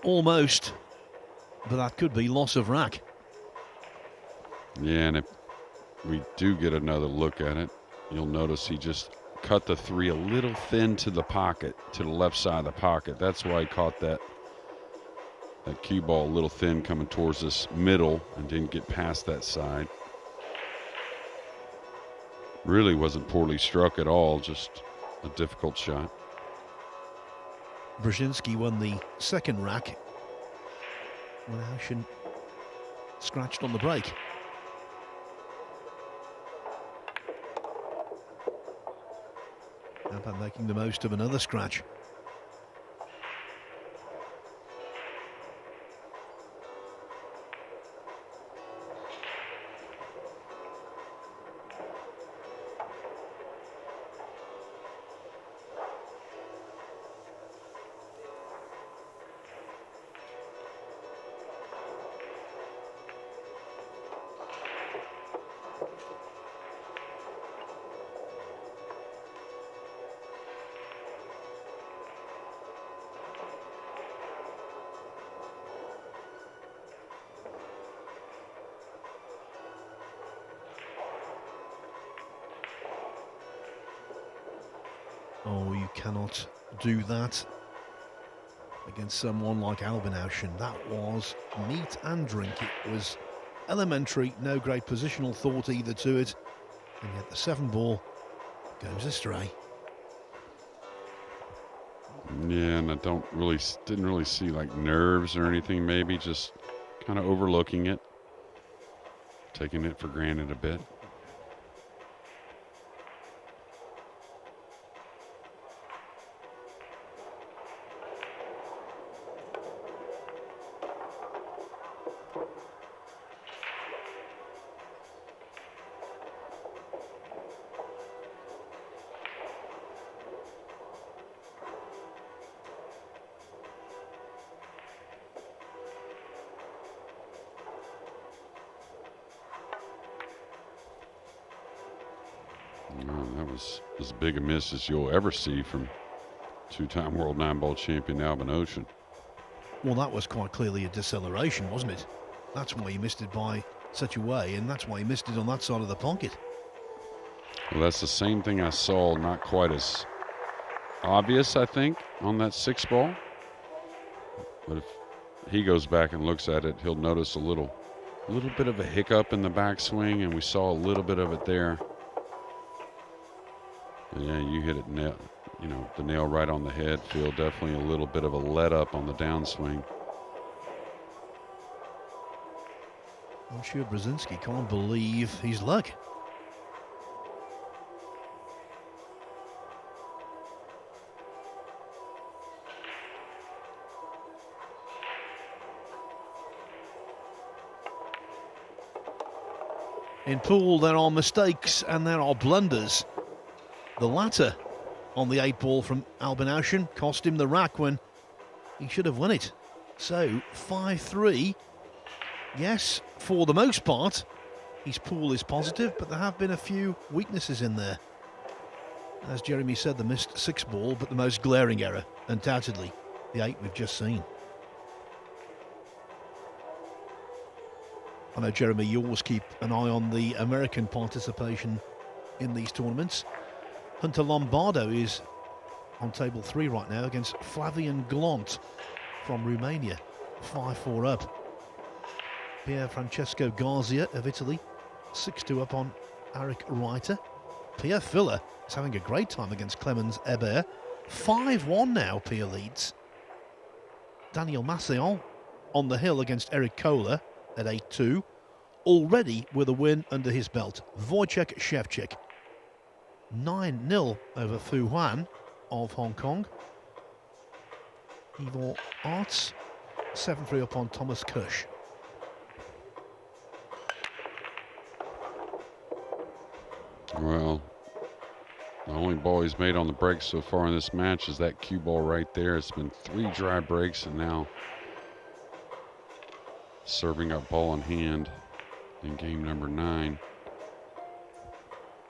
Almost, but that could be loss of rack. Yeah, and if we do get another look at it, you'll notice he just cut the 3 a little thin to the pocket, to the left side of the pocket. That's why he caught that cue ball a little thin coming towards this middle and didn't get past that side. Really wasn't poorly struck at all, just a difficult shot. Brzezinski won the second rack when Ouschan scratched on the break. How about making the most of another scratch? Oh, you cannot do that against someone like Albin Ouschan. That was meat and drink. It was elementary, no great positional thought either to it. And yet the 7 ball goes astray. Yeah, and I didn't really see like nerves or anything, maybe just kind of overlooking it, taking it for granted a bit. That was as big a miss as you'll ever see from 2-time world 9-ball champion Albin Ouschan. Well, that was quite clearly a deceleration, wasn't it? That's why he missed it by such a way, and that's why he missed it on that side of the pocket. Well, that's the same thing I saw, not quite as obvious, I think, on that 6 ball. But if he goes back and looks at it, he'll notice a little bit of a hiccup in the backswing, and we saw a little bit of it there. Yeah, you hit it the nail right on the head, Phil. Definitely a little bit of a let up on the downswing. I'm sure Brzezinski can't believe his luck. In pool, there are mistakes and there are blunders. The latter on the 8 ball from Albin Ouschan cost him the rack when he should have won it. So 5-3. Yes, for the most part, his pool is positive, but there have been a few weaknesses in there. As Jeremy said, the missed 6 ball, but the most glaring error, undoubtedly, the 8 we've just seen. I know, Jeremy, you always keep an eye on the American participation in these tournaments. Hunter Lombardo is on table 3 right now against Flavian Glont from Romania, 5-4 up. Pier Francesco Garzia of Italy, 6-2 up on Eric Reiter. Pierre Filler is having a great time against Clemens Hebert. 5-1 now, Pierre leads. Daniel Masséon on the hill against Eric Kohler at 8-2, already with a win under his belt. Wojciech Szewczyk 9-0 over Fu Huan of Hong Kong. Ivor Arts 7-3 up on Thomas Kusch. Well, the only ball he's made on the break so far in this match is that cue ball right there. It's been 3 dry breaks, and now serving up ball in hand in game number 9.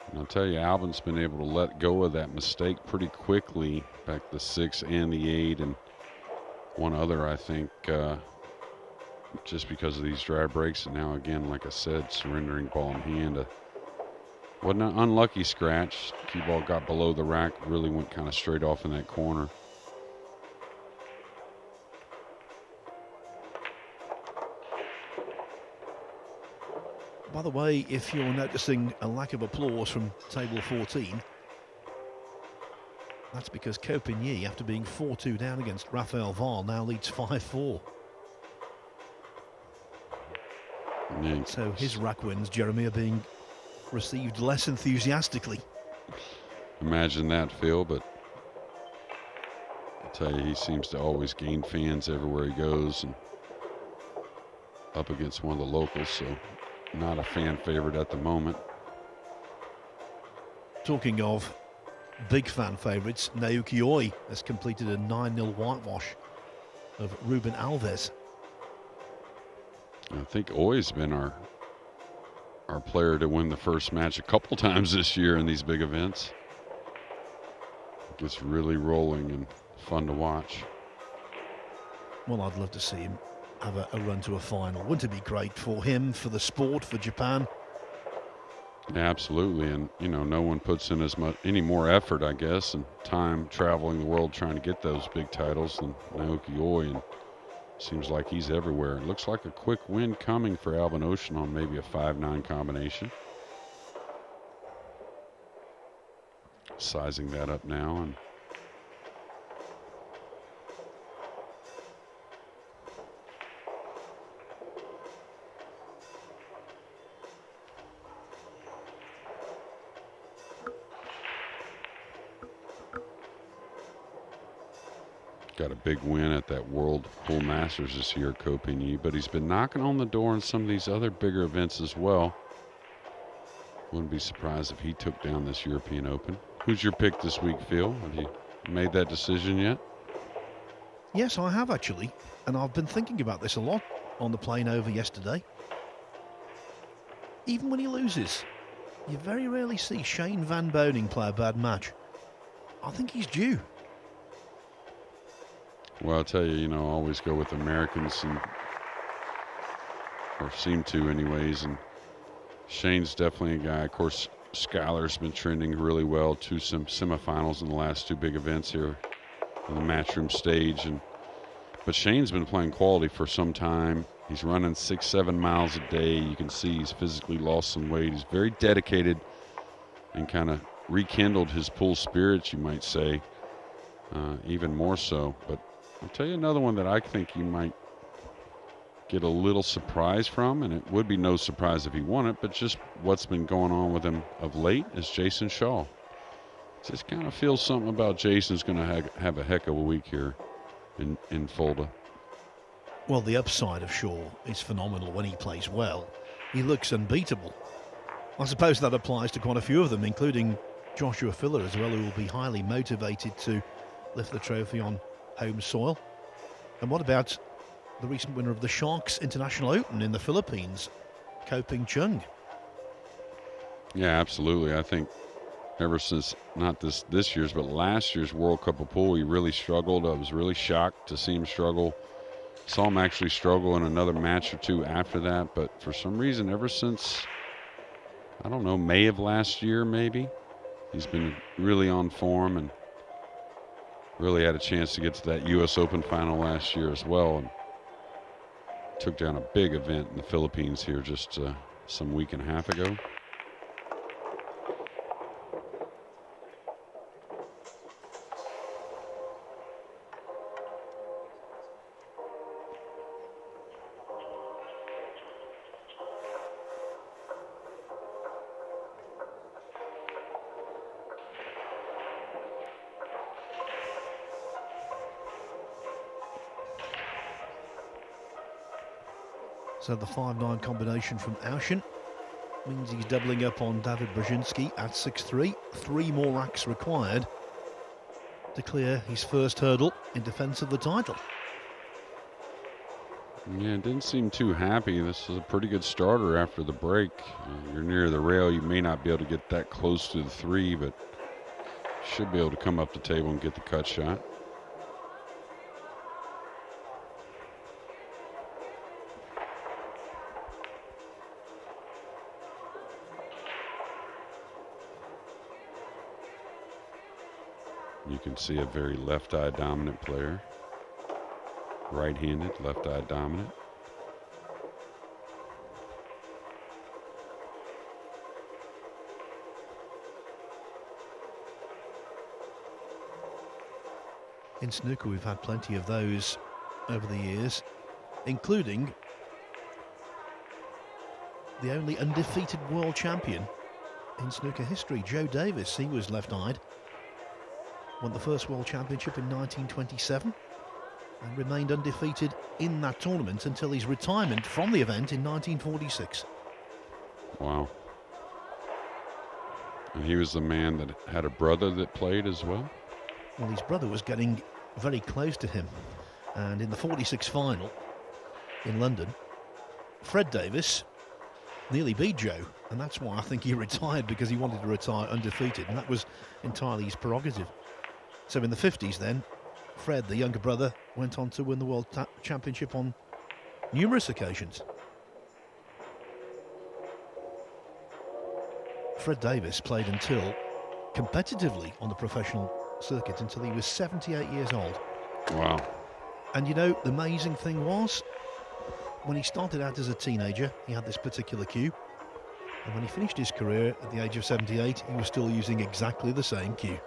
And I'll tell you, Albin's been able to let go of that mistake pretty quickly, back the 6 and the 8, and one other, I think, just because of these dry breaks. And now, again, like I said, surrendering ball in hand. Wasn't an unlucky scratch. Cue ball got below the rack, really went kind of straight off in that corner. By the way, if you're noticing a lack of applause from table 14, that's because Copigny, after being 4-2 down against Rafael Val, now leads 5-4. Yeah. So his rack wins, Jeremy, are being received less enthusiastically. Imagine that, Phil, but I'll tell you, he seems to always gain fans everywhere he goes, and up against one of the locals, so not a fan favorite at the moment. Talking of big fan favourites, Naoki Oi has completed a 9-0 whitewash of Ruben Alves. I think Oi's been our player to win the first match a couple times this year in these big events. It gets really rolling and fun to watch. Well, I'd love to see him have a run to a final. Wouldn't it be great for him, for the sport, for Japan? Yeah, absolutely. And, you know, no one puts in any more effort, I guess, and time traveling the world trying to get those big titles than Naoki Oi. And seems like he's everywhere. It looks like a quick win coming for Albin Ouschan on maybe a 5-9 combination. Sizing that up now, and got a big win at that World Pool Masters this year, Copigny, but he's been knocking on the door in some of these other bigger events as well. Wouldn't be surprised if he took down this European Open. Who's your pick this week, Phil? Have you made that decision yet? Yes, I have actually, and I've been thinking about this a lot on the plane over yesterday. Even when he loses, you very rarely see Shane Van Boening play a bad match. I think he's due. Well, I'll tell you, you know, I always go with Americans, or seem to anyways, and Shane's definitely a guy. Of course, Skylar's been trending really well to some semifinals in the last 2 big events here on the Matchroom stage. But Shane's been playing quality for some time. He's running 6-7 miles a day. You can see he's physically lost some weight. He's very dedicated and kind of rekindled his pool spirits, you might say, even more so. But I'll tell you another one that I think you might get a little surprise from, and it would be no surprise if he won it, but just what's been going on with him of late is Jason Shaw. Just kind of feels something about Jason's going to have a heck of a week here in Fulda. Well, the upside of Shaw is phenomenal when he plays well. He looks unbeatable. I suppose that applies to quite a few of them, including Joshua Filler as well, who will be highly motivated to lift the trophy on home soil. And what about the recent winner of the Sharks International Open in the Philippines, Ko Ping Chung? Yeah, absolutely. I think ever since not this year's, but last year's World Cup of Pool, he really struggled. I was really shocked to see him struggle. Saw him actually struggle in another match or 2 after that, but for some reason, ever since, I don't know, May of last year maybe, he's been really on form and really had a chance to get to that U.S. Open final last year as well, and took down a big event in the Philippines here just some week and a half ago. So the 5-9 combination from Ouschan Means he's doubling up on Dawid Brzezinski at 6-3. 3 more racks required to clear his first hurdle in defence of the title. Yeah, didn't seem too happy. This is a pretty good starter after the break. You're near the rail. You may not be able to get that close to the 3, but should be able to come up the table and get the cut shot. You can see a very left-eye dominant player. Right-handed, left-eye dominant. In snooker, we've had plenty of those over the years, including the only undefeated world champion in snooker history, Joe Davis. He was left-eyed. Won the first world championship in 1927 and remained undefeated in that tournament until his retirement from the event in 1946. Wow. And he was the man that had a brother that played as well? Well, his brother was getting very close to him. And in the 46 final in London, Fred Davis nearly beat Joe. And that's why I think he retired, because he wanted to retire undefeated. And that was entirely his prerogative. So in the 50s then, Fred, the younger brother, went on to win the World Championship on numerous occasions. Fred Davis played competitively on the professional circuit until he was 78 years old. Wow. And you know, the amazing thing was, when he started out as a teenager, he had this particular cue. And when he finished his career at the age of 78, he was still using exactly the same cue.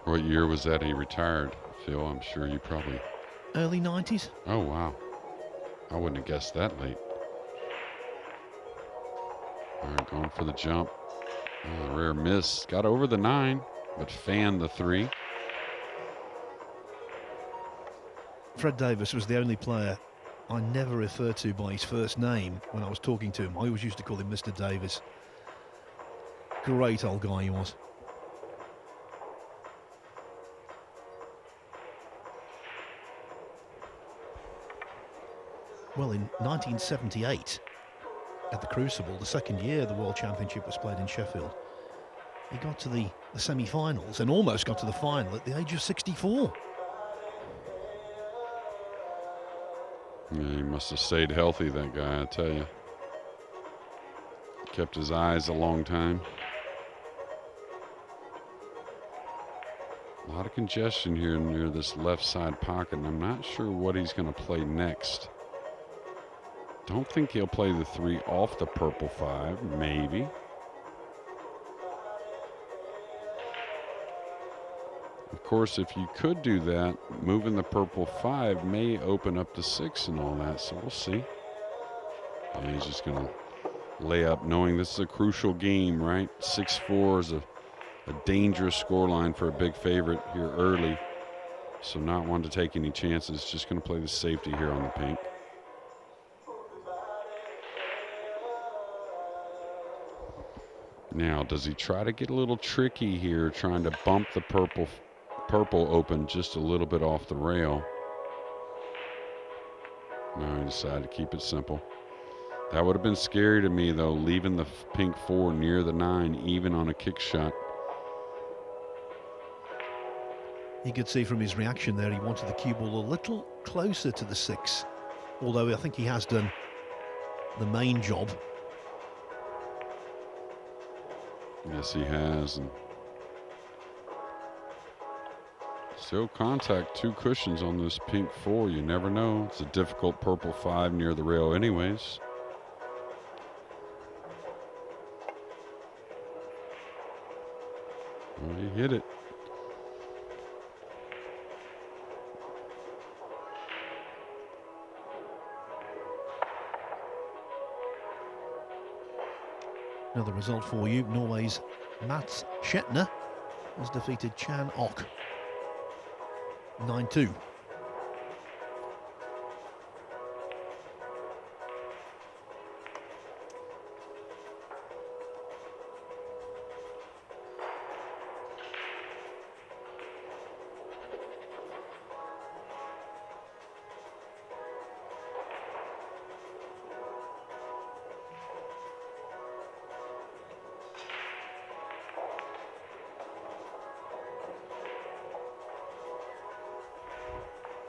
What year was that he retired, Phil? I'm sure you probably... Early 90s. Oh, wow. I wouldn't have guessed that late. All right, going for the jump. Rare miss. Got over the 9, but fanned the 3. Fred Davis was the only player I never referred to by his first name when I was talking to him. I always used to call him Mr. Davis. Great old guy he was. Well, in 1978, at the Crucible, the second year the World Championship was played in Sheffield, he got to the semi-finals and almost got to the final at the age of 64. Yeah, he must have stayed healthy, that guy, I tell you. Kept his eyes a long time. A lot of congestion here near this left side pocket, and I'm not sure what he's going to play next. Don't think he'll play the 3 off the purple 5, maybe. Of course, if you could do that, moving the purple 5 may open up the 6 and all that, so we'll see. And he's just going to lay up, knowing this is a crucial game, right? 6-4 is a dangerous scoreline for a big favorite here early, so not one to take any chances. Just going to play the safety here on the pink. Now, does he try to get a little tricky here, trying to bump the purple open just a little bit off the rail? No, he decided to keep it simple. That would have been scary to me, though, leaving the pink 4 near the 9, even on a kick shot. You could see from his reaction there, he wanted the cue ball a little closer to the 6, although I think he has done the main job. Yes, he has. And still contact, 2 cushions on this pink 4. You never know. It's a difficult purple 5 near the rail anyways. Well, he hit it. Another result for you. Norway's Mats Shetner has defeated Chan Ok 9-2.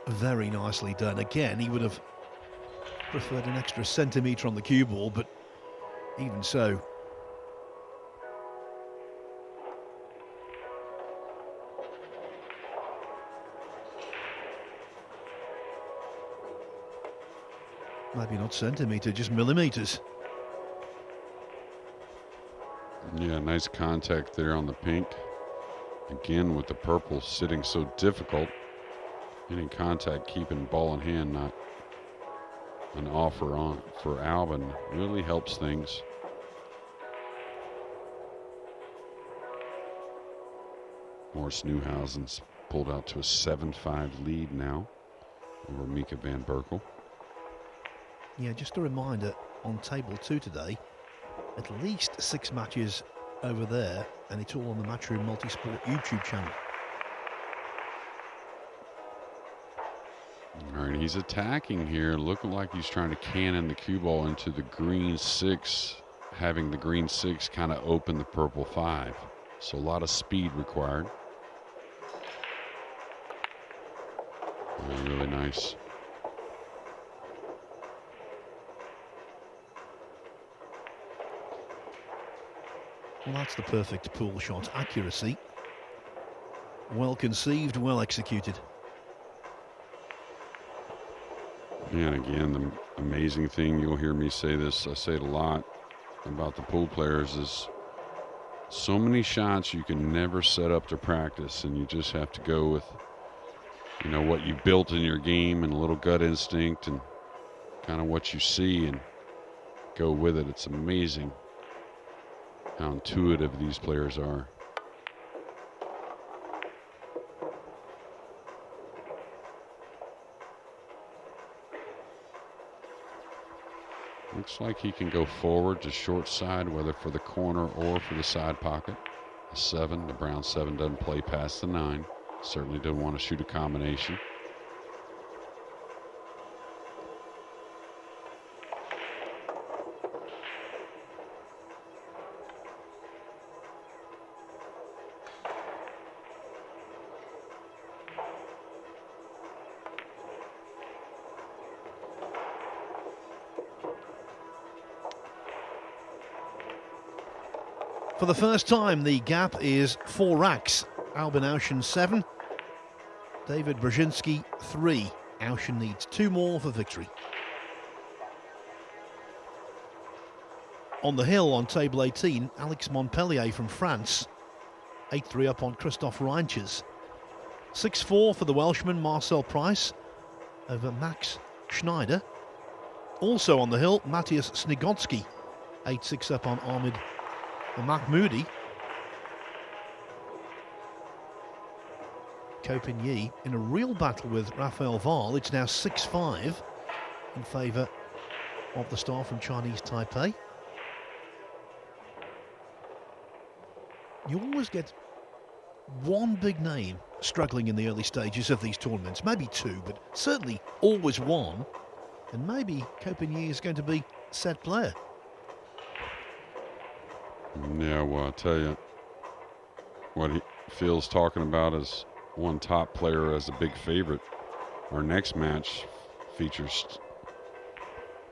Very nicely done. Again, he would have preferred an extra centimetre on the cue ball, but even so. Maybe not centimetre, just millimetres. Yeah, nice contact there on the pink. Again, with the purple sitting so difficult. Getting contact, keeping ball in hand, not an offer on for Albin, really helps things. Morris Newhousen's pulled out to a 7-5 lead now over Mika van Berkel. Yeah, just a reminder, on table 2 today, at least 6 matches over there, and it's all on the Matchroom Multisport YouTube channel. All right, he's attacking here, looking like he's trying to cannon the cue ball into the green 6, having the green 6 kind of open the purple 5. So a lot of speed required. Really nice. Well, that's the perfect pool shot. Accuracy. Well conceived, well executed. And again, the amazing thing, you'll hear me say this, I say it a lot about the pool players, is so many shots you can never set up to practice, and you just have to go with, you know, what you built in your game and a little gut instinct and kind of what you see and go with it. It's amazing how intuitive these players are. Looks like he can go forward to short side, whether for the corner or for the side pocket. The 7, the brown 7 doesn't play past the 9. Certainly doesn't want to shoot a combination. For the first time, the gap is 4 racks. Albin Ouschan 7, Dawid Brzezinski 3. Ouschan needs 2 more for victory. On the hill on table 18, Alex Montpellier from France, 8-3 up on Christoph Reinches. 6-4 for the Welshman Marcel Price over Max Schneider. Also on the hill, Matthias Snigotsky, 8-6 up on Ahmed Mahmoudi. Kopinyi in a real battle with Rafael Vahl. It's now 6-5 in favour of the star from Chinese Taipei. You always get one big name struggling in the early stages of these tournaments, maybe 2, but certainly always one. And maybe Kopinyi is going to be set player. Yeah, well, I'll tell you what he feels talking about is one top player as a big favorite. Our next match features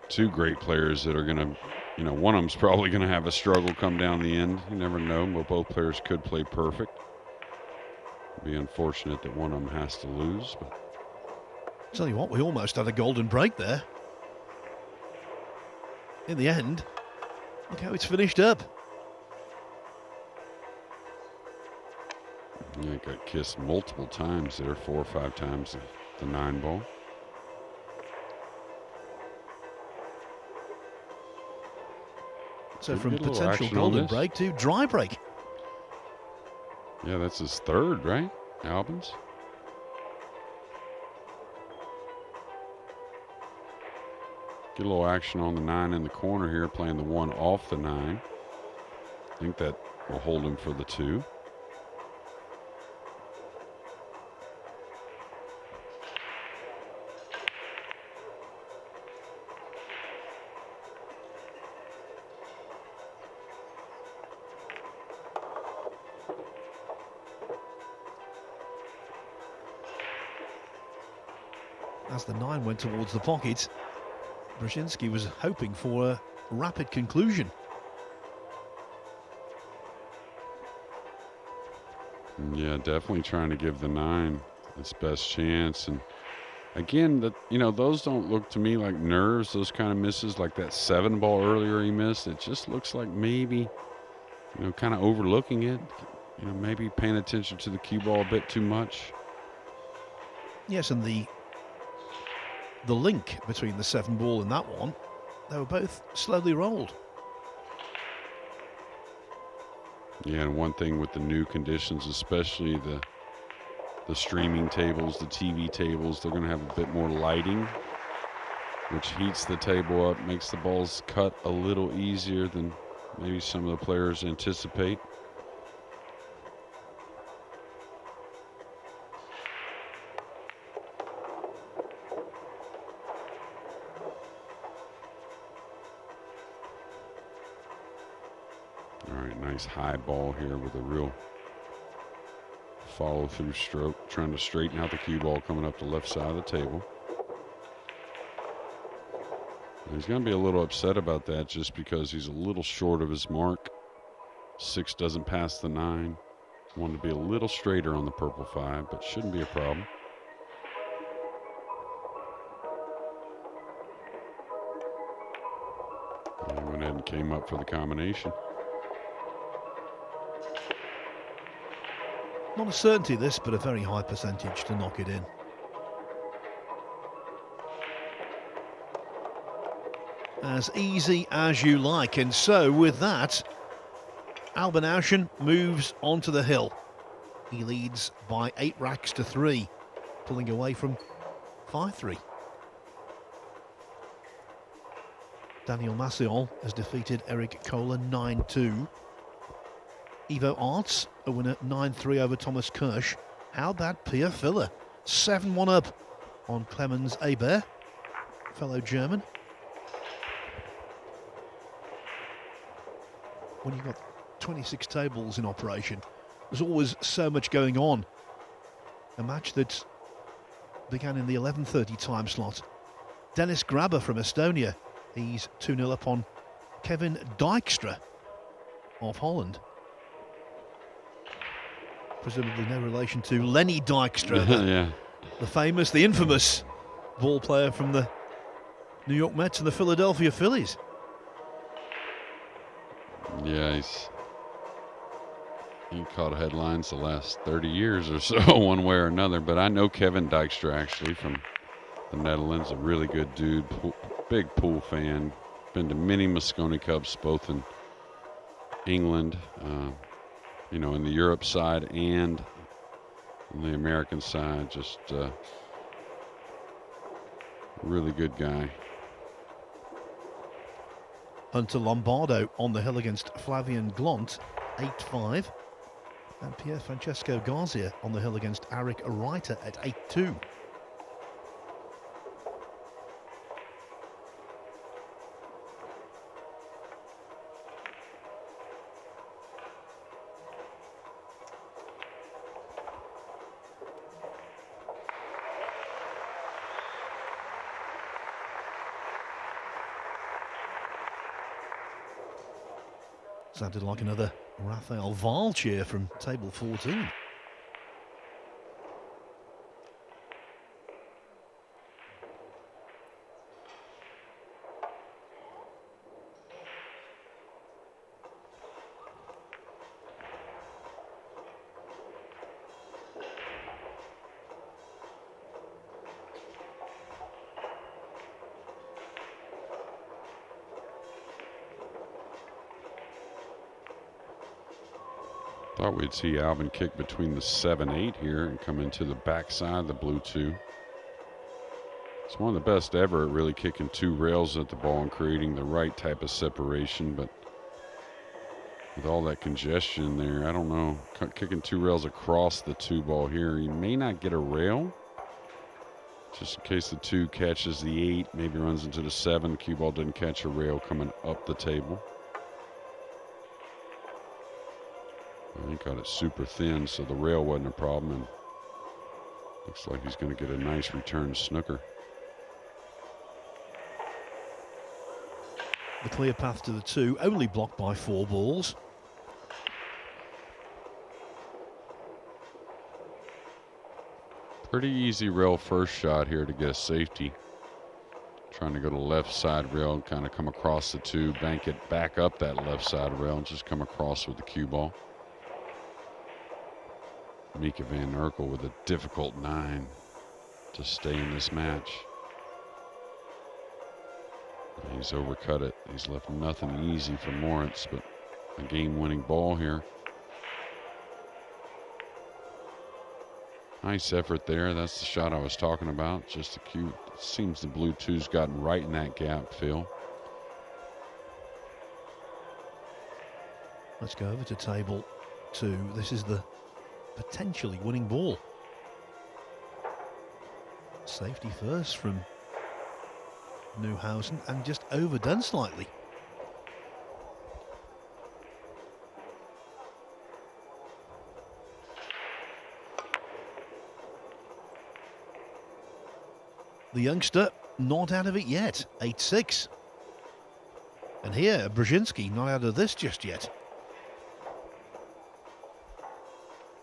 2 great players that are going to, you know, one of them's probably going to have a struggle come down the end. You never know, but both players could play perfect. It'd be unfortunate that one of them has to lose. But Tell you what, we almost had a golden break there. In the end, look how it's finished up. yeah, got kissed multiple times there, 4 or 5 times the 9-ball. So Could from get a little potential action on golden this. break to dry break. Yeah, that's his 3rd, right? Albin's. Get a little action on the 9 in the corner here, playing the 1 off the 9. I think that will hold him for the 2. As the 9 went towards the pocket, Brzezinski was hoping for a rapid conclusion. Yeah, definitely trying to give the 9 its best chance. And again, those don't look to me like nerves, those kind of misses, like that 7 ball earlier he missed. It just looks like maybe, kind of overlooking it, maybe paying attention to the cue ball a bit too much. Yes, and the link between the 7 ball and that one, they were both slowly rolled. Yeah, and one thing with the new conditions, especially the streaming tables, the TV tables, they're going to have a bit more lighting, which heats the table up, makes the balls cut a little easier than maybe some of the players anticipate. All right, nice high ball here with a real follow-through stroke, trying to straighten out the cue ball coming up the left side of the table. He's going to be a little upset about that just because he's a little short of his mark. 6 doesn't pass the 9. Wanted to be a little straighter on the purple 5, but shouldn't be a problem. And he went ahead and came up for the combination. Not a certainty this, but a very high percentage to knock it in. As easy as you like. And so with that, Albin Ouschan moves onto the hill. He leads by 8 racks to 3, pulling away from 5-3. Daniel Massiol has defeated Eric Kohler 9-2. Ivo Arts, a winner 9-3 over Thomas Kirsch. How about Pia Filler? 7-1 up on Clemens Hebert, fellow German. When you've got 26 tables in operation, there's always so much going on. A match that began in the 11:30 time slot. Dennis Grabber from Estonia. He's 2-0 up on Kevin Dijkstra of Holland. Presumably no relation to Lenny Dijkstra, the famous, the infamous ball player from the New York Mets and the Philadelphia Phillies. Yeah, he caught headlines the last 30 years or so, one way or another. But I know Kevin Dijkstra, actually, from the Netherlands, a really good dude, big pool fan. Been to many Moscone Cups, both in England, in the Europe side and on the American side. Just really good guy. Hunter Lombardo on the hill against Flavian Glont, 8-5. And Pier Francesco Garcia on the hill against Arik Reiter at 8-2. Sounded like another Rafael Vahl cheer from table 14. Thought we'd see Albin kick between the 7-8 here and come into the backside, the blue 2. It's one of the best ever at really kicking 2 rails at the ball and creating the right type of separation, but with all that congestion there, I don't know. Kicking 2 rails across the 2 ball here, you may not get a rail. Just in case the 2 catches the 8, maybe runs into the 7, cue ball didn't catch a rail coming up the table. He got it super thin, so the rail wasn't a problem, and looks like he's going to get a nice return snooker. the clear path to the 2, only blocked by 4 balls. Pretty easy rail first shot here to get a safety. Trying to go to left side rail and kind of come across the 2, bank it back up that left side rail and just come across with the cue ball. Mika van Urkel with a difficult 9 to stay in this match. He's overcut it. He's left nothing easy for Moritz, but a game-winning ball here. Nice effort there. That's the shot I was talking about. Just a cue. Seems the blue 2's gotten right in that gap, Phil. Let's go over to table 2. This is the potentially winning ball. Safety first from Newhausen and just overdone slightly. The youngster not out of it yet, 8-6. And here, Brzezinski not out of this just yet.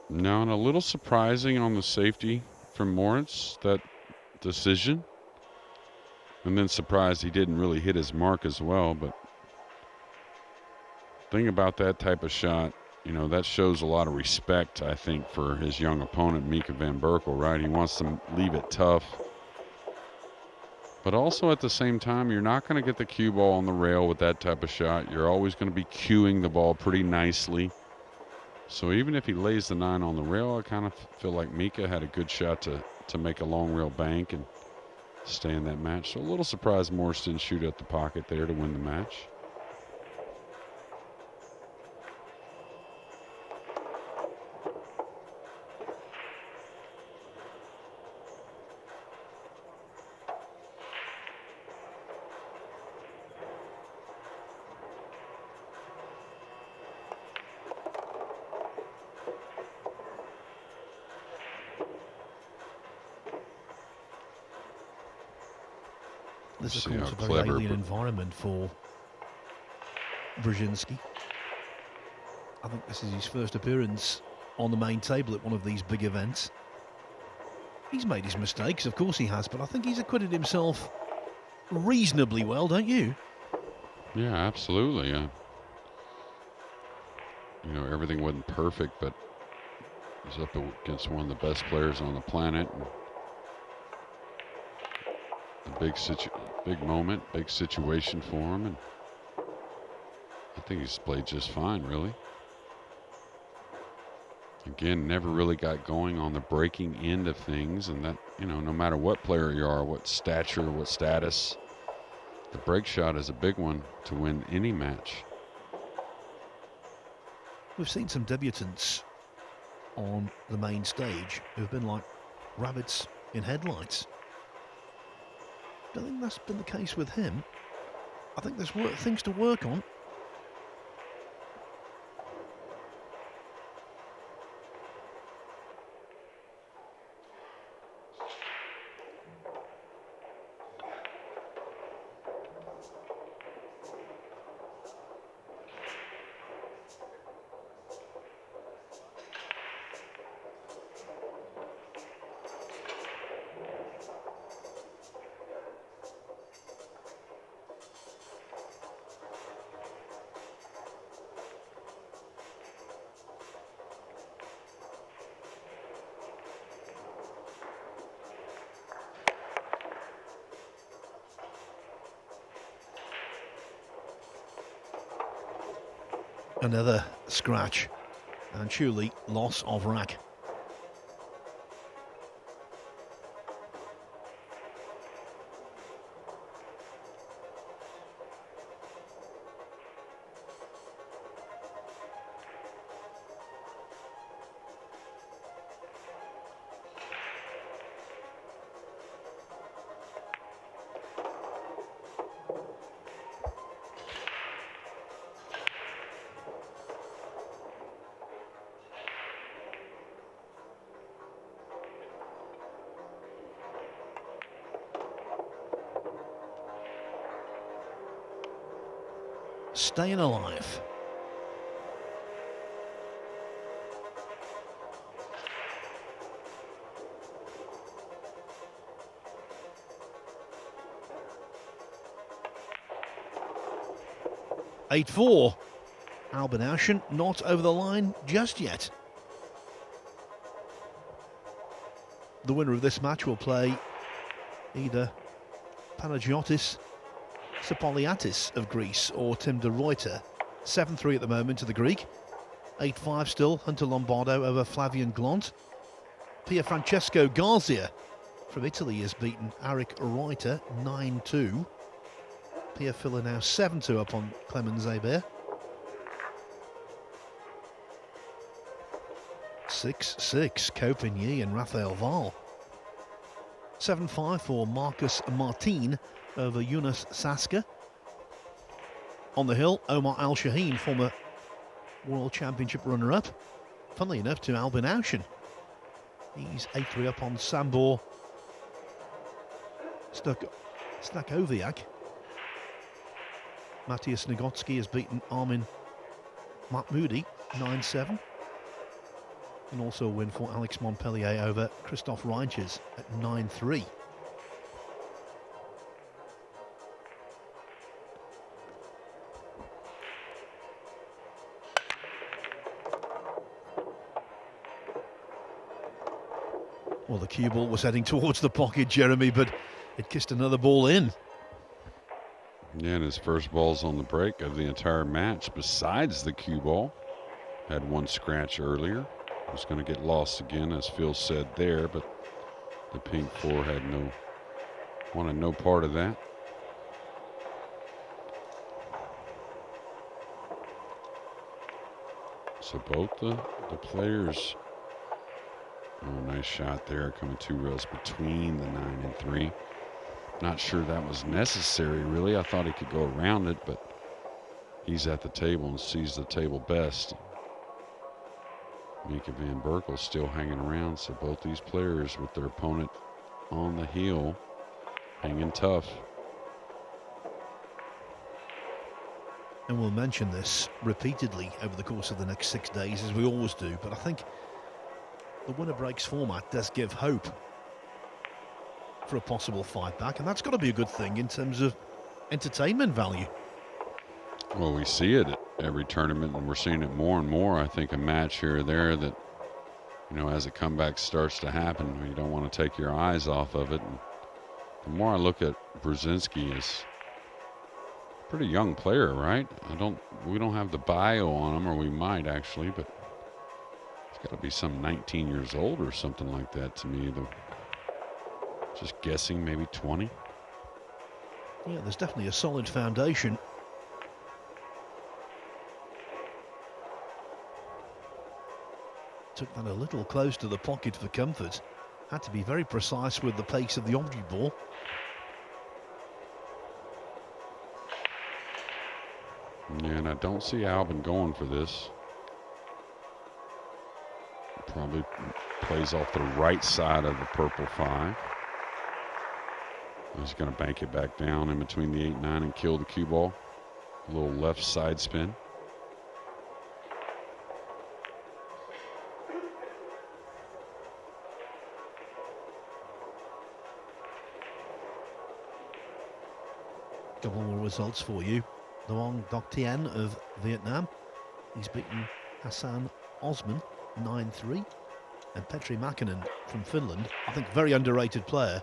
No, and a little surprising on the safety from Moritz, that decision. And then surprised he didn't really hit his mark as well. But thing about that type of shot, you know, that shows a lot of respect, I think, for his young opponent, Mika van Berkel, right? He wants to leave it tough. But also at the same time, you're not going to get the cue ball on the rail with that type of shot. You're always going to be cueing the ball pretty nicely. So even if he lays the 9 on the rail, I kind of feel like Mika had a good shot to make a long rail bank and stay in that match. So a little surprised Morris didn't shoot at the pocket there to win the match. This is, See of how course, a very clever alien environment for Brzezinski. I think this is his first appearance on the main table at one of these big events. He's made his mistakes, of course he has, but I think he's acquitted himself reasonably well, don't you? Yeah, absolutely. You know, everything wasn't perfect, but he's up against one of the best players on the planet. And a big moment, big situation for him, and I think he's played just fine, really. Again, never really got going on the breaking end of things, and that, you know, no matter what player you are, what stature, what status, the break shot is a big one to win any match. We've seen some debutants on the main stage who've been like rabbits in headlights. Don't think that's been the case with him. I think there's things to work on. Another scratch and surely loss of rack. staying alive. (8-4). Albin Ouschan not over the line just yet. The winner of this match will play either Panagiotis Sapoliatis of Greece or Tim de Ruyter. 7-3 at the moment to the Greek. 8-5 still, Hunter Lombardo over Flavian Glant. Pier Francesco Garzia from Italy has beaten Arik Reuter 9-2. Pier Filler now 7-2 up on Clemens Hebert. 6-6, Copigny and Raphael Val. 7-5 for Marcus Martin over Yunus Saska. On the hill, Omar Al Shaheen, former World Championship runner-up, funnily enough, to Albin Ouschan. He's 8-3 up on Sambor Stakoviak. Matthias Nagotsky has beaten Armin Mahmoudi 9-7. And also a win for Alex Montpellier over Christophe Reinches at 9-3. Well, the cue ball was heading towards the pocket, Jeremy, but it kissed another ball in. Yeah, and his first balls on the break of the entire match, besides the cue ball. Had one scratch earlier. Was going to get lost again, as Phil said there, but the pink four wanted no part of that. So both the players, oh, nice shot there, coming 2 rails between the 9 and 3. Not sure that was necessary, really. I thought he could go around it, but he's at the table and sees the table best. Mika van Berkel still hanging around, so both these players with their opponent on the heel, hanging tough. And we'll mention this repeatedly over the course of the next 6 days, as we always do, but I think the winner breaks format does give hope for a possible fight back, and that's got to be a good thing in terms of entertainment value. Well, we see it at every tournament, and we're seeing it more and more. I think a match here or there that, you know, as a comeback starts to happen, you don't want to take your eyes off of it. And the more I look at Brzezinski, as a pretty young player, right? We don't have the bio on him, or we might actually, but he's got to be some 19 years old or something like that to me. Just guessing, maybe 20. Yeah, there's definitely a solid foundation. Took that a little close to the pocket for comfort. Had to be very precise with the pace of the object ball. Yeah, and I don't see Albin going for this. Probably plays off the right side of the purple 5. He's going to bank it back down in between the 8-9 and kill the cue ball. A little left side spin. Couple more results for you. Luong Doc Tien of Vietnam. He's beaten Hassan Osman 9-3. And Petri Makinen from Finland, I think very underrated player,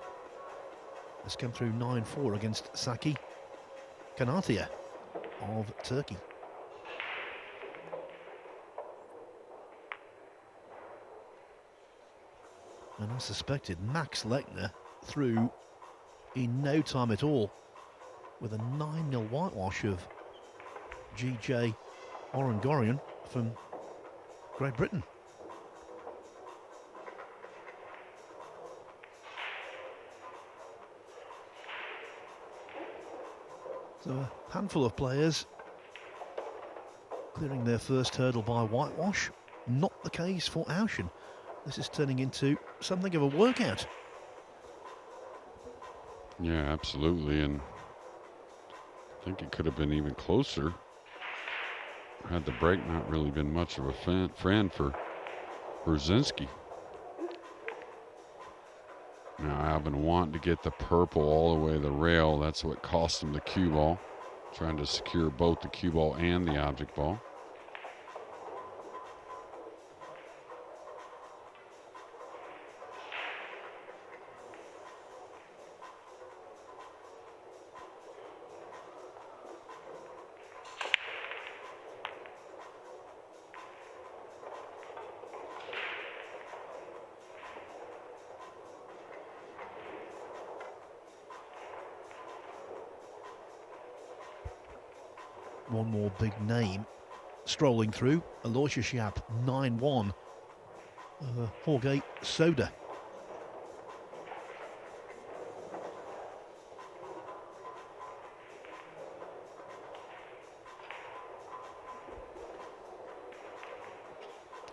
has come through 9-4 against Saki Kanatia of Turkey. And I suspected Max Lechner through in no time at all with a 9-0 whitewash of GJ Orangorian from Great Britain. So a handful of players clearing their first hurdle by whitewash. Not the case for Ouschan. This is turning into something of a workout. Yeah, absolutely. And I think it could have been even closer had the break not really been much of a friend for Brzezinski. Now Albin wanting to get the purple all the way to the rail. That's what cost him the cue ball. Trying to secure both the cue ball and the object ball. One more big name strolling through. Albin Ouschan 9-1. Jorge Soda.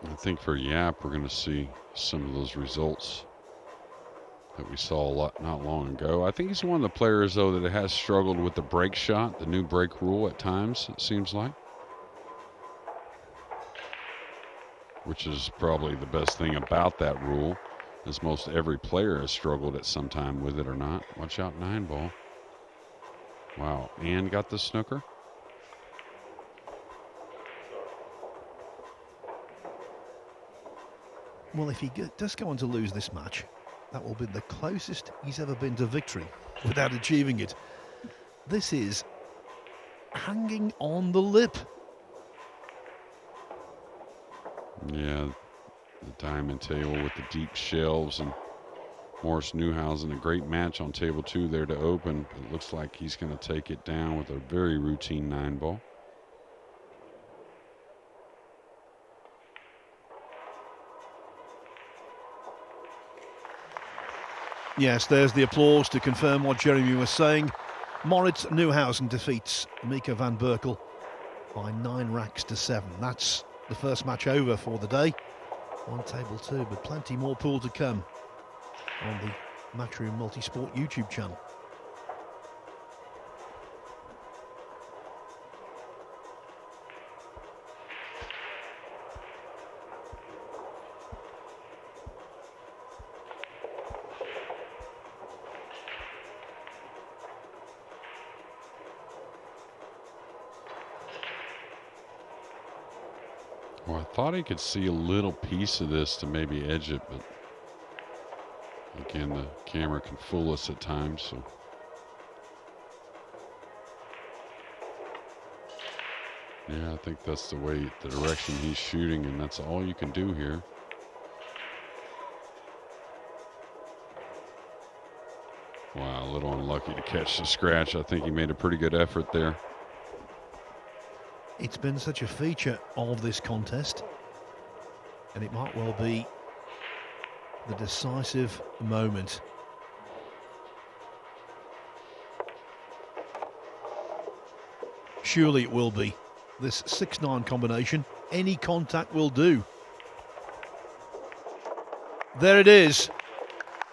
I think for Yap, we're going to see some of those results that we saw not long ago. I think he's one of the players, though, that has struggled with the break shot, the new break rule at times, it seems like. Which is probably the best thing about that rule, is most every player has struggled at some time with it or not. Watch out, 9-ball. Wow, and got the snooker. Well, if he does go on to lose this match, that will be the closest he's ever been to victory without achieving it. This is hanging on the lip. Yeah, the diamond table with the deep shelves, and Morris Newhausen, a great match on table 2 there to open. It looks like he's going to take it down with a very routine 9-ball. Yes, there's the applause to confirm what Jeremy was saying. Moritz Newhausen defeats Mika van Berkel by 9 racks to 7. That's the first match over for the day on table 2, but plenty more pool to come on the Matchroom Multisport YouTube channel. Well, I thought he could see a little piece of this to maybe edge it, but again, the camera can fool us at times. So, yeah, I think that's the direction he's shooting, and that's all you can do here. Wow, a little unlucky to catch the scratch. I think he made a pretty good effort there. It's been such a feature of this contest, and it might well be the decisive moment. Surely it will be. This 6-9 combination, any contact will do. There it is.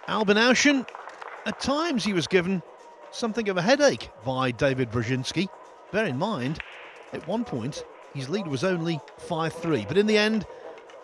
Albin Ouschan, at times he was given something of a headache by Dawid Brzezinski. Bear in mind, at one point, his lead was only 5-3, but in the end,